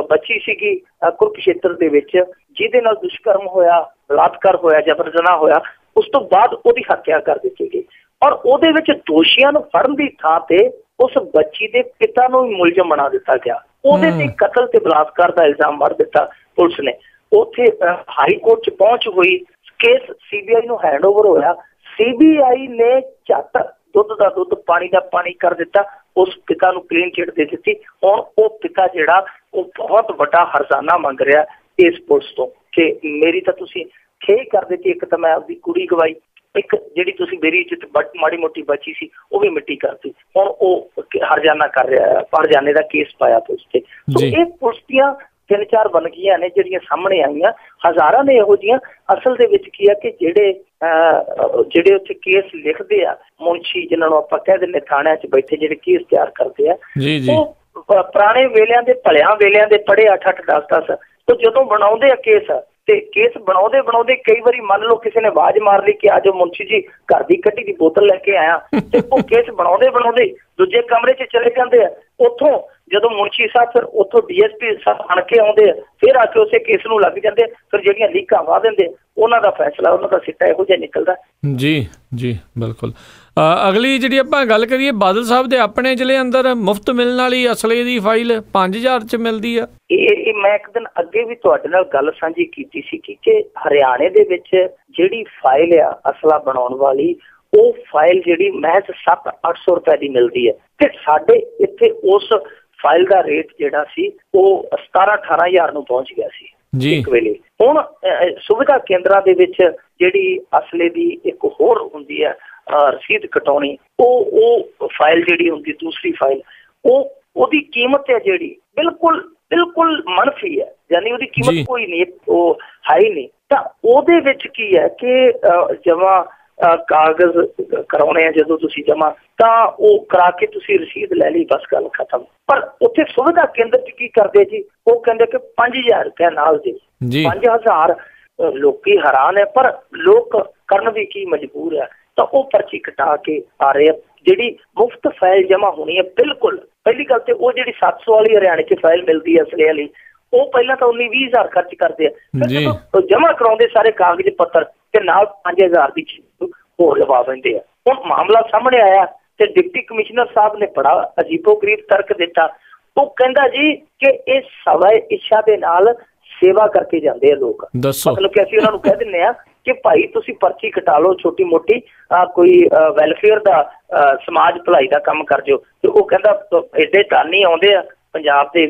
ਬੱਚੀ ਸੀਗੀ ਕੁਰੂਕਸ਼ੇਤਰ ਦੇ ਵਿੱਚ, ਜਿਹਦੇ ਨਾਲ ਦੁਸ਼ਕਰਮ ਹੋਇਆ, ਬਲਾਤਕਾਰ ਹੋਇਆ, ਜਬਰ ਜਨਾਹ ਹੋਇਆ। ਉਸ ਤੋਂ ਬਾਅਦ ਉਹਦੀ ਹੱਤਿਆ ਕਰ ਦਿੱਤੀ ਗਈ ਔਰ ਉਹਦੇ ਵਿੱਚ ਦੋਸ਼ੀਆਂ ਨੂੰ ਫੜਨ ਦੀ ਥਾਂ ਤੇ ਉਸ ਬੱਚੀ ਦੇ ਪਿਤਾ ਨੂੰ ਵੀ ਮੁਲਜ਼ਮ ਬਣਾ ਦਿੱਤਾ ਗਿਆ। ਉਹਦੇ ਤੇ ਕਤਲ ਤੇ ਬਲਾਤਕਾਰ ਦਾ ਇਲਜ਼ਾਮ ਮੜ ਦਿੱਤਾ ਪੁਲਿਸ ਨੇ। ਉੱਥੇ ਹਾਈ ਕੋਰਟ 'ਚ ਪਹੁੰਚ ਹੋਈ, ਕੇਸ CBI ਨੂੰ ਹੈਂਡਓਵਰ ਹੋਇਆ। CBI ਨੇ ਝੱਟ ਦੁੱਧ ਦਾ ਦੁੱਧ, ਪਾਣੀ ਦਾ ਪਾਣੀ ਕਰ ਦਿੱਤਾ, ਉਸ ਪਿਤਾ ਨੂੰ ਕਲੀਨ ਚਿੱਟ ਦੇ ਦਿੱਤੀ। ਹੁਣ ਉਹ ਪਿਤਾ ਜਿਹੜਾ ਉਹ ਬਹੁਤ ਵੱਡਾ ਹਰਜ਼ਾਨਾ ਮੰਗ ਰਿਹਾ ਇਸ ਪੁਲਿਸ ਤੋਂ ਕਿ ਮੇਰੀ ਤਾਂ ਤੁਸੀਂ ਖੇਹ ਕਰ ਦਿੱਤੀ, ਇੱਕ ਤਾਂ ਮੈਂ ਆਪਦੀ ਕੁੜੀ ਗਵਾਈ, ਇੱਕ ਜਿਹੜੀ ਤੁਸੀਂ ਮੇਰੀ ਇੱਜ਼ਤ ਮਾੜੀ ਮੋਟੀ ਬਚੀ ਸੀ ਉਹ ਵੀ ਮਿੱਟੀ ਕਰਤੀ। ਹੁਣ ਉਹ ਹਰਜ਼ਾਨਾ ਕਰ ਰਿਹਾ, ਹਰਜ਼ਾਨੇ ਦਾ ਕੇਸ ਪਾਇਆ ਪੁਲਿਸ ਤੇ। ਸੋ ਇਹ ਪੁਲਿਸ ਦੀਆਂ 3-4 ਵੰਨਗੀਆਂ ਨੇ ਜਿਹੜੀਆਂ ਸਾਹਮਣੇ ਆਈਆਂ, ਹਜ਼ਾਰਾਂ ਨੇ ਇਹੋ ਜਿਹੀਆਂ। ਅਸਲ ਦੇ ਵਿੱਚ ਕੀ ਆ ਕਿ ਜਿਹੜੇ ਉੱਥੇ ਕੇਸ ਲਿਖਦੇ ਆ ਮੁਨਸ਼ੀ, ਜਿਹਨਾਂ ਨੂੰ ਆਪਾਂ ਕਹਿ ਦਿੰਦੇ ਥਾਣਿਆਂ 'ਚ ਬੈਠੇ ਜਿਹੜੇ ਕੇਸ ਤਿਆਰ ਕਰਦੇ ਆ, ਉਹ ਪੁਰਾਣੇ ਵੇਲਿਆਂ ਦੇ ਭਲਿਆਂ ਵੇਲਿਆਂ ਦੇ ਪੜ੍ਹੇ 8-8 10-10। ਉਹ ਜਦੋਂ ਬਣਾਉਂਦੇ ਆ ਕੇਸ ਬਣਾਉਂਦੇ ਕਈ ਵਾਰੀ ਮੰਨ ਲਓ ਕਿਸੇ ਨੇ ਆਵਾਜ਼ ਮਾਰ ਲਈ ਕਿ ਆ ਜਾਓ ਮੁਨਸ਼ੀ ਜੀ, ਘਰ ਦੀ ਕੱਢੀ ਦੀ ਬੋਤਲ ਲੈ ਕੇ ਆਇਆ, ਤੇ ਉਹ ਕੇਸ ਬਣਾਉਂਦੇ ਦੂਜੇ ਕਮਰੇ 'ਚ ਚਲੇ ਜਾਂਦੇ ਆ। ਉੱਥੋਂ ਜਦੋਂ ਮੁਨਸ਼ੀ ਸਾਹਿਬ ਫਿਰ ਉੱਥੋਂ DSP ਸਾਹਿਬ ਬਣ ਕੇ ਆਉਂਦੇ ਆ, ਫਿਰ ਆ ਕੇ ਉਸੇ ਕੇਸ ਨੂੰ ਲੱਗ ਜਾਂਦੇ। ਫਿਰ ਜਿਹੜੀਆਂ ਲੀਕਾਂ ਵਾਹ ਦਿੰਦੇ ਉਹਨਾਂ ਦਾ ਫੈਸਲਾ, ਉਹਨਾਂ ਦਾ ਸਿੱਟਾ ਇਹੋ ਜਿਹਾ ਨਿਕਲਦਾ। ਜੀ ਬਿਲਕੁਲ। ਅਗਲੀ ਜਿਹੜੀ ਆਪਾਂ ਗੱਲ ਕਰੀਏ, ਬਾਦਲ ਸਾਹਿਬ ਦੇ ਆਪਣੇ ਜ਼ਿਲ੍ਹੇ ਅੰਦਰ ਮੁਫਤ ਮਿਲਣ ਵਾਲੀ ਅਸਲੇ ਦੀ ਫਾਈਲ 5000 'ਚ ਮਿਲਦੀ ਆ। ਇਹ ਮੈਂ ਇੱਕ ਦਿਨ ਅੱਗੇ ਵੀ ਤੁਹਾਡੇ ਨਾਲ ਗੱਲ ਸਾਂਝੀ ਕੀਤੀ ਸੀ ਕਿ ਹਰਿਆਣੇ ਦੇ ਵਿੱਚ ਜਿਹੜੀ ਫਾਈਲ ਆ ਅਸਲਾ ਬਣਾਉਣ ਵਾਲੀ, ਉਹ ਫਾਈਲ ਜਿਹੜੀ ਮਹਿਜ਼ 700-800 ਰੁਪਏ ਦੀ ਮਿਲਦੀ ਹੈ, ਤੇ ਸਾਡੇ ਇੱਥੇ ਉਸ ਫਾਈਲ ਦਾ ਰੇਟ ਜਿਹੜਾ ਸੀ ਉਹ 17-18 ਨੂੰ ਪਹੁੰਚ ਗਿਆ ਸੀ ਇੱਕ ਵੇਲੇ। ਹੁਣ ਸੁਵਿਧਾ ਕੇਂਦਰਾਂ ਦੇ ਵਿੱਚ ਜਿਹੜੀ ਅਸਲੇ ਦੀ ਇੱਕ ਹੋਰ ਹੁੰਦੀ ਹੈ ਰਸੀਦ ਕਟਾਉਣੀ, ਉਹ ਫਾਈਲ ਜਿਹੜੀ ਹੁੰਦੀ, ਦੂਸਰੀ ਫਾਈਲ, ਉਹਦੀ ਕੀਮਤ ਹੈ ਜਿਹੜੀ ਬਿਲਕੁਲ ਮਨਫੀ ਹੈ, ਯਾਨੀ ਉਹਦੀ ਕੀਮਤ ਕੋਈ ਨਹੀਂ, ਉਹ ਹੈ ਹੀ ਨਹੀਂ। ਤਾਂ ਉਹਦੇ ਵਿੱਚ ਕੀ ਹੈ ਕਿ ਜਮਾ ਕਾਗਜ਼ ਕਰਾਉਣੇ ਆ ਜਦੋਂ ਤੁਸੀਂ ਜਮਾ, ਤਾਂ ਉਹ ਕਰਾ ਕੇ ਤੁਸੀਂ ਰਸੀਦ ਲੈ ਲਈ, ਬਸ ਗੱਲ ਖਤਮ। ਪਰ ਉੱਥੇ ਸੁਵਿਧਾ ਕੇਂਦਰ 'ਚ ਕੀ ਕਰਦੇ ਜੀ, ਉਹ ਕਹਿੰਦੇ ਕਿ 5000 ਰੁਪਏ ਨਾਲ ਦੇ 5000। ਲੋਕੀ ਹੈਰਾਨ ਹੈ, ਪਰ ਲੋਕ ਕਰਨ ਵੀ ਕੀ ਮਜਬੂਰ ਹੈ। ਤਾਂ ਉਹ ਪਰਚੀ ਕਟਾ ਕੇ ਆ ਰਹੇ ਆ। ਜਿਹੜੀ ਮੁਫਤ ਫਾਈਲ ਜਮਾ ਹੋਣੀ ਹੈ, ਬਿਲਕੁਲ ਪਹਿਲੀ ਗੱਲ ਤੇ ਉਹ ਜਿਹੜੀ 700 ਵਾਲੀ ਹਰਿਆਣੇ 'ਚ ਫਾਈਲ ਮਿਲਦੀ ਹੈ ਅਸਲੇ ਵਾਲੀ, ਉਹ ਪਹਿਲਾਂ ਤਾਂ 19-20 ਖਰਚ ਕਰਦੇ ਆ, ਫਿਰ ਜਦੋਂ ਜਮਾ ਕਰਾਉਂਦੇ ਸਾਰੇ ਕਾਗਜ਼ ਪੱਤਰ ਤੇ ਨਾਲ 5000 ਦੀ ਹੋਰ ਲਵਾ ਦਿੰਦੇ ਆ। ਹੁਣ ਮਾਮਲਾ ਸਾਹਮਣੇ ਆਇਆ ਤੇ ਡਿਪਟੀ ਕਮਿਸ਼ਨਰ ਸਾਹਿਬ ਨੇ ਬੜਾ ਅਜੀਬੋ-ਗਰੀਬ ਤਰਕ ਦਿੱਤਾ। ਉਹ ਕਹਿੰਦਾ ਜੀ ਕਿ ਇਹ ਸਵੈ ਇੱਛਾ ਦੇ ਨਾਲ ਸੇਵਾ ਕਰਕੇ ਜਾਂਦੇ ਆ ਲੋਕ। ਮਤਲਬ ਕਿ ਅਸੀਂ ਉਹਨਾਂ ਨੂੰ ਕਹਿ ਦਿੰਦੇ ਆ ਕਿ ਭਾਈ ਤੁਸੀਂ ਪਰਚੀ ਕਟਾ ਲਓ ਛੋਟੀ ਮੋਟੀ, ਕੋਈ ਵੈਲਫੇਅਰ ਦਾ, ਸਮਾਜ ਭਲਾਈ ਦਾ ਕੰਮ ਕਰ ਜਾਓ। ਤੇ ਉਹ ਕਹਿੰਦਾ ਏਡੇ ਦਾਨੀ ਆਉਂਦੇ ਆ ਪੰਜਾਬ ਦੇ,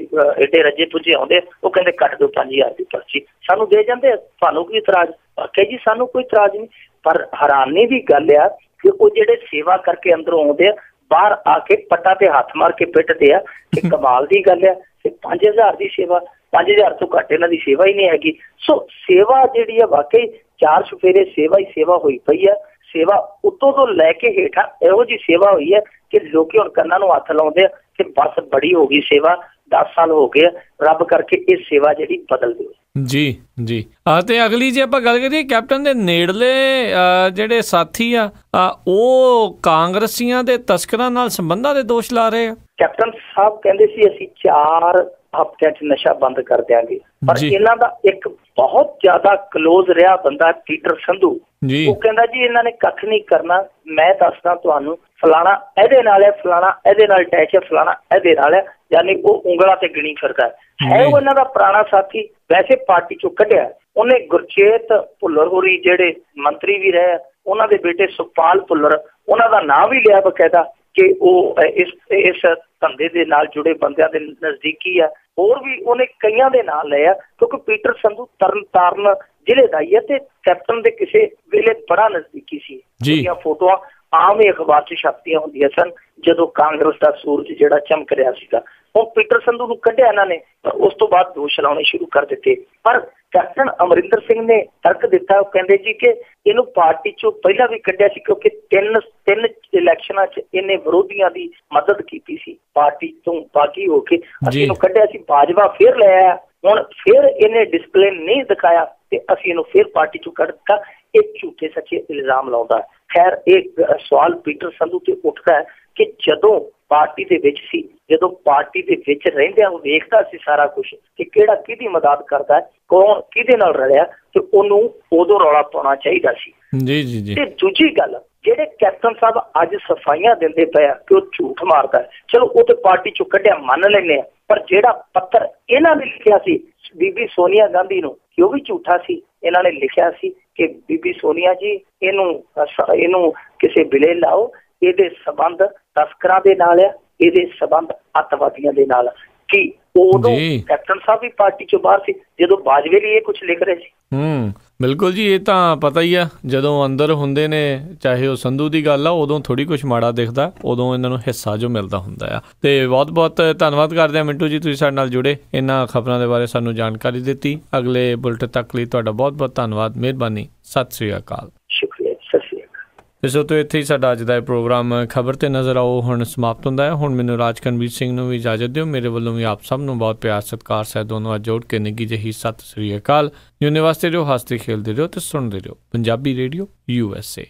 ਏਡੇ ਰੱਜੇ ਪੁੱਜੇ ਆਉਂਦੇ ਆ, ਉਹ ਕਹਿੰਦੇ ਕੱਟ ਦਿਓ 5000 ਦੀ ਪਰਚੀ, ਸਾਨੂੰ ਦੇ ਜਾਂਦੇ ਆ, ਤੁਹਾਨੂੰ ਕੀ ਇਤਰਾਜ਼? ਆਖਿਆ ਜੀ ਸਾਨੂੰ ਕੋਈ ਇਤਰਾਜ਼ ਨਹੀਂ। ਪਰ ਹੈਰਾਨੀ ਦੀ ਗੱਲ ਆ ਕਿ ਉਹ ਜਿਹੜੇ ਸੇਵਾ ਕਰਕੇ ਅੰਦਰੋਂ ਆਉਂਦੇ ਆ, ਬਾਹਰ ਆ ਕੇ ਪੱਟਾਂ ਤੇ ਹੱਥ ਮਾਰ ਕੇ ਪਿੱਟਦੇ ਆ ਕਿ ਕਮਾਲ ਦੀ ਗੱਲ ਆ ਕਿ 5000 ਦੀ ਸੇਵਾ, 5000 ਤੋਂ ਘੱਟ ਇਹਨਾਂ ਦੀ ਸੇਵਾ ਹੀ ਨਹੀਂ ਹੈਗੀ। ਸੋ ਸੇਵਾ ਜਿਹੜੀ ਆ ਵਾਕਈ 4 ਚੁਫੇਰੇ ਸੇਵਾ ਹੀ ਸੇਵਾ ਹੋਈ ਪਈ ਆ। ਸੇਵਾ ਉੱਤੋਂ ਤੋਂ ਲੈ ਕੇ ਹੇਠਾਂ ਇਹੋ ਜਿਹੀ ਸੇਵਾ ਹੋਈ ਹੈ ਕਿ ਲੋਕੀ ਹੁਣ ਕੰਨਾਂ ਨੂੰ ਹੱਥ ਲਾਉਂਦੇ ਆ ਕਿ ਬਸ ਬੜੀ ਹੋ ਗਈ ਸੇਵਾ, 10 ਸਾਲ ਹੋ ਗਏ, ਰੱਬ ਕਰਕੇ ਇਹ ਸੇਵਾ ਜਿਹੜੀ ਬਦਲ ਦਿਓ। ਜੀ ਜੀ। ਤੇ ਅਗਲੀ ਜੇ ਆਪਾਂ ਗੱਲ ਕਰੀਏ ਕੈਪਟਨ ਦੇ ਨੇੜਲੇ ਜਿਹੜੇ ਸਾਥੀ ਆ ਉਹ ਕਾਂਗਰਸੀਆਂ ਦੇ ਤਸਕਰਾਂ ਨਾਲ ਸੰਬੰਧਾਂ ਦੇ ਦੋਸ਼ ਲਾ ਰਹੇ ਆ। ਕੈਪਟਨ ਸਾਹਿਬ ਕਹਿੰਦੇ ਸੀ ਅਸੀਂ 4 ਹਫ਼ਤਿਆਂ 'ਚ ਨਸ਼ਾ ਬੰਦ ਕਰ ਦਿਆਂਗੇ, ਪਰ ਇਹਨਾਂ ਦਾ ਇੱਕ ਬਹੁਤ ਜ਼ਿਆਦਾ ਕਲੋਜ਼ ਰਿਹਾ ਬੰਦਾ ਪੀਟਰ ਸੰਧੂ, ਉਹ ਕਹਿੰਦਾ ਜੀ ਇਹਨਾਂ ਨੇ ਕੱਖ ਨਹੀਂ ਕਰਨਾ, ਮੈਂ ਦੱਸਦਾ ਤੁਹਾਨੂੰ, ਫਲਾਣਾ ਇਹਦੇ ਨਾਲ ਹੈ, ਫਲਾਣਾ ਇਹਦੇ ਨਾਲ ਅਟੈਚ ਹੈ, ਫਲਾਣਾ ਇਹਦੇ ਨਾਲ ਹੈ, ਯਾਨੀ ਉਹ ਉਂਗਲਾਂ ਤੇ ਗਿਣੀ ਫਿਰਦਾ ਹੈ। ਉਹ ਇਹਨਾਂ ਦਾ ਪੁਰਾਣਾ ਸਾਥੀ, ਵੈਸੇ ਪਾਰਟੀ ਚੋਂ ਕੱਢਿਆ ਉਹਨੇ। ਗੁਰਚੇਤ ਭੁੱਲਰ ਹੋਰੀ ਜਿਹੜੇ ਮੰਤਰੀ ਵੀ ਰਹੇ, ਉਹਨਾਂ ਦੇ ਬੇਟੇ ਸੁਖਪਾਲ ਭੁੱਲਰ, ਉਹਨਾਂ ਦਾ ਨਾਂ ਵੀ ਲਿਆ ਬਕਾਇਦਾ ਕਿ ਉਹ ਇਸ ਧੰਦੇ ਦੇ ਨਾਲ ਜੁੜੇ ਬੰਦਿਆਂ ਦੇ ਨਜ਼ਦੀਕੀ ਆ। ਹੋਰ ਵੀ ਉਹਨੇ ਕਈਆਂ ਦੇ ਨਾਂ ਲਏ ਆ, ਕਿਉਂਕਿ ਪੀਟਰ ਸੰਧੂ ਤਰਨਤਾਰਨ ਜ਼ਿਲ੍ਹੇ ਦਾ ਹੀ ਹੈ ਤੇ ਕੈਪਟਨ ਦੇ ਕਿਸੇ ਵੇਲੇ ਬੜਾ ਨਜ਼ਦੀਕੀ ਸੀ। ਉਹਦੀਆਂ ਫੋਟੋਆਂ ਆਮ ਹੀ ਅਖਬਾਰ 'ਚ ਛਪਦੀਆਂ ਹੁੰਦੀਆਂ ਸਨ ਜਦੋਂ ਕਾਂਗਰਸ ਦਾ ਸੂਰਜ ਜਿਹੜਾ ਚਮਕ ਰਿਹਾ ਸੀਗਾ। ਹੁਣ ਪੀਟਰ ਸੰਧੂ ਨੂੰ ਕੱਢਿਆ ਇਹਨਾਂ ਨੇ, ਉਸ ਤੋਂ ਬਾਅਦ ਦੋਸ਼ ਲਾਉਣੇ ਸ਼ੁਰੂ ਕਰ ਦਿੱਤੇ। ਪਰ ਕੈਪਟਨ ਅਮਰਿੰਦਰ ਸਿੰਘ ਨੇ ਤਰਕ ਦਿੱਤਾ, ਉਹ ਕਹਿੰਦੇ ਜੀ ਕਿ ਇਹਨੂੰ ਪਾਰਟੀ 'ਚੋਂ ਪਹਿਲਾਂ ਵੀ ਕੱਢਿਆ ਸੀ ਕਿਉਂਕਿ ਤਿੰਨ ਇਲੈਕਸ਼ਨਾਂ 'ਚ ਇਹਨੇ ਵਿਰੋਧੀਆਂ ਦੀ ਮਦਦ ਕੀਤੀ ਸੀ, ਪਾਰਟੀ ਤੋਂ ਬਾਗੀ ਹੋ ਕੇ ਅਸੀਂ ਇਹਨੂੰ ਕੱਢਿਆ ਸੀ। ਬਾਜਵਾ ਫਿਰ ਲੈ ਆਇਆ, ਹੁਣ ਫਿਰ ਇਹਨੇ ਡਿਸਪਲਿਨ ਨਹੀਂ ਦਿਖਾਇਆ ਤੇ ਅਸੀਂ ਇਹਨੂੰ ਫਿਰ ਪਾਰਟੀ 'ਚੋਂ ਕੱਢ ਦਿੱਤਾ। ਇਹ ਝੂਠੇ ਸੱਚੇ ਇਲਜ਼ਾਮ ਲਾਉਂਦਾ। ਖੈਰ ਇਹ ਸਵਾਲ ਪੀਟਰ ਸੰਧੂ ਤੇ ਉੱਠਦਾ ਹੈ ਕਿ ਜਦੋਂ ਪਾਰਟੀ ਦੇ ਵਿੱਚ ਸੀ, ਜਦੋਂ ਪਾਰਟੀ ਦੇ ਵਿੱਚ ਰਹਿੰਦਿਆਂ ਉਹ ਵੇਖਦਾ ਸੀ ਸਾਰਾ ਕੁਛ ਕਿ ਕਿਹੜਾ ਕਿਹਦੀ ਮਦਦ ਕਰਦਾ, ਕੌਣ ਕਿਹਦੇ ਨਾਲ ਰਲਿਆ, ਤੇ ਉਹਨੂੰ ਉਦੋਂ ਰੌਲਾ ਪਾਉਣਾ ਚਾਹੀਦਾ ਸੀ। ਤੇ ਦੂਜੀ ਗੱਲ, ਜਿਹੜੇ ਕੈਪਟਨ ਸਾਹਿਬ ਅੱਜ ਸਫਾਈਆਂ ਦਿੰਦੇ ਪਏ ਆ ਕਿ ਉਹ ਝੂਠ ਮਾਰਦਾ, ਚਲੋ ਉਹ ਤੇ ਪਾਰਟੀ ਚੋਂ ਕੱਢਿਆ ਮੰਨ ਲੈਂਦੇ ਆ, ਪਰ ਜਿਹੜਾ ਪੱਤਰ ਇਹਨਾਂ ਨੇ ਲਿਖਿਆ ਸੀ ਬੀਬੀ ਸੋਨੀਆ ਗਾਂਧੀ ਨੂੰ, ਕਿ ਉਹ ਵੀ ਝੂਠਾ ਸੀ। ਇਹਨਾਂ ਨੇ ਲਿਖਿਆ ਸੀ ਕਿ ਬੀਬੀ ਸੋਨੀਆ ਜੀ ਇਹਨੂੰ ਕਿਸੇ ਬਿਲੇ ਲਾਓ, ਇਹਦੇ ਸੰਬੰਧ ਤਸਕਰਾਂ ਦੇ ਨਾਲ ਆ, ਇਹਦੇ ਸੰਬੰਧ ਅੱਤਵਾਦੀਆਂ ਦੇ ਨਾਲ। ਕਿ ਉਦੋਂ ਕੈਪਟਨ ਸਾਹਿਬ ਵੀ ਪਾਰਟੀ ਚੋਂ ਬਾਹਰ ਸੀ ਜਦੋਂ ਬਾਜਵੇ ਲਈ ਇਹ ਕੁਛ ਲਿਖ ਰਹੇ ਸੀ। ਬਿਲਕੁਲ ਜੀ, ਇਹ ਤਾਂ ਪਤਾ ਹੀ ਆ, ਜਦੋਂ ਅੰਦਰ ਹੁੰਦੇ ਨੇ ਚਾਹੇ ਉਹ ਸੰਧੂ ਦੀ ਗੱਲ ਆ, ਉਦੋਂ ਥੋੜ੍ਹੀ ਕੁਛ ਮਾੜਾ ਦਿਖਦਾ, ਉਦੋਂ ਇਹਨਾਂ ਨੂੰ ਹਿੱਸਾ ਜੋ ਮਿਲਦਾ ਹੁੰਦਾ ਆ। ਤੇ ਬਹੁਤ ਬਹੁਤ ਧੰਨਵਾਦ ਕਰਦੇ ਹਾਂ ਮਿੰਟੂ ਜੀ, ਤੁਸੀਂ ਸਾਡੇ ਨਾਲ ਜੁੜੇ, ਇਹਨਾਂ ਖਬਰਾਂ ਦੇ ਬਾਰੇ ਸਾਨੂੰ ਜਾਣਕਾਰੀ ਦਿੱਤੀ। ਅਗਲੇ ਬੁਲੇਟਿਨ ਤੱਕ ਲਈ ਤੁਹਾਡਾ ਬਹੁਤ ਬਹੁਤ ਧੰਨਵਾਦ, ਮਿਹਰਬਾਨੀ, ਸਤਿ ਸ੍ਰੀ ਅਕਾਲ। ਸ਼ੁਕਰੀਆ, ਸਤਿ ਸ੍ਰੀ ਅਕਾਲ। ਇਸ ਤੋਂ ਇੱਥੇ ਹੀ ਸਾਡਾ ਅੱਜ ਦਾ ਇਹ ਪ੍ਰੋਗਰਾਮ ਖਬਰ ਤੇ ਨਜ਼ਰ ਆਓ ਹੁਣ ਸਮਾਪਤ ਹੁੰਦਾ ਹੈ। ਹੁਣ ਮੈਨੂੰ ਰਾਜਕਨਵੀਰ ਸਿੰਘ ਨੂੰ ਵੀ ਇਜਾਜ਼ਤ ਦਿਓ। ਮੇਰੇ ਵੱਲੋਂ ਵੀ ਆਪ ਸਭ ਨੂੰ ਬਹੁਤ ਪਿਆਰ ਸਤਿਕਾਰ ਸਹਿਤ ਦੋਨੋਂ ਅੱਜ ਜੋੜ ਕੇ ਨਿੱਘੀ ਜਿਹੀ ਸਤਿ ਸ੍ਰੀ ਅਕਾਲ। ਜਿਉਂਦੇ ਵਾਸਤੇ ਰਹੋ, ਹੱਸਦੇ ਖੇਲਦੇ ਰਹੋ ਤੇ ਸੁਣਦੇ ਰਹੋ ਪੰਜਾਬੀ ਰੇਡੀਓ USA।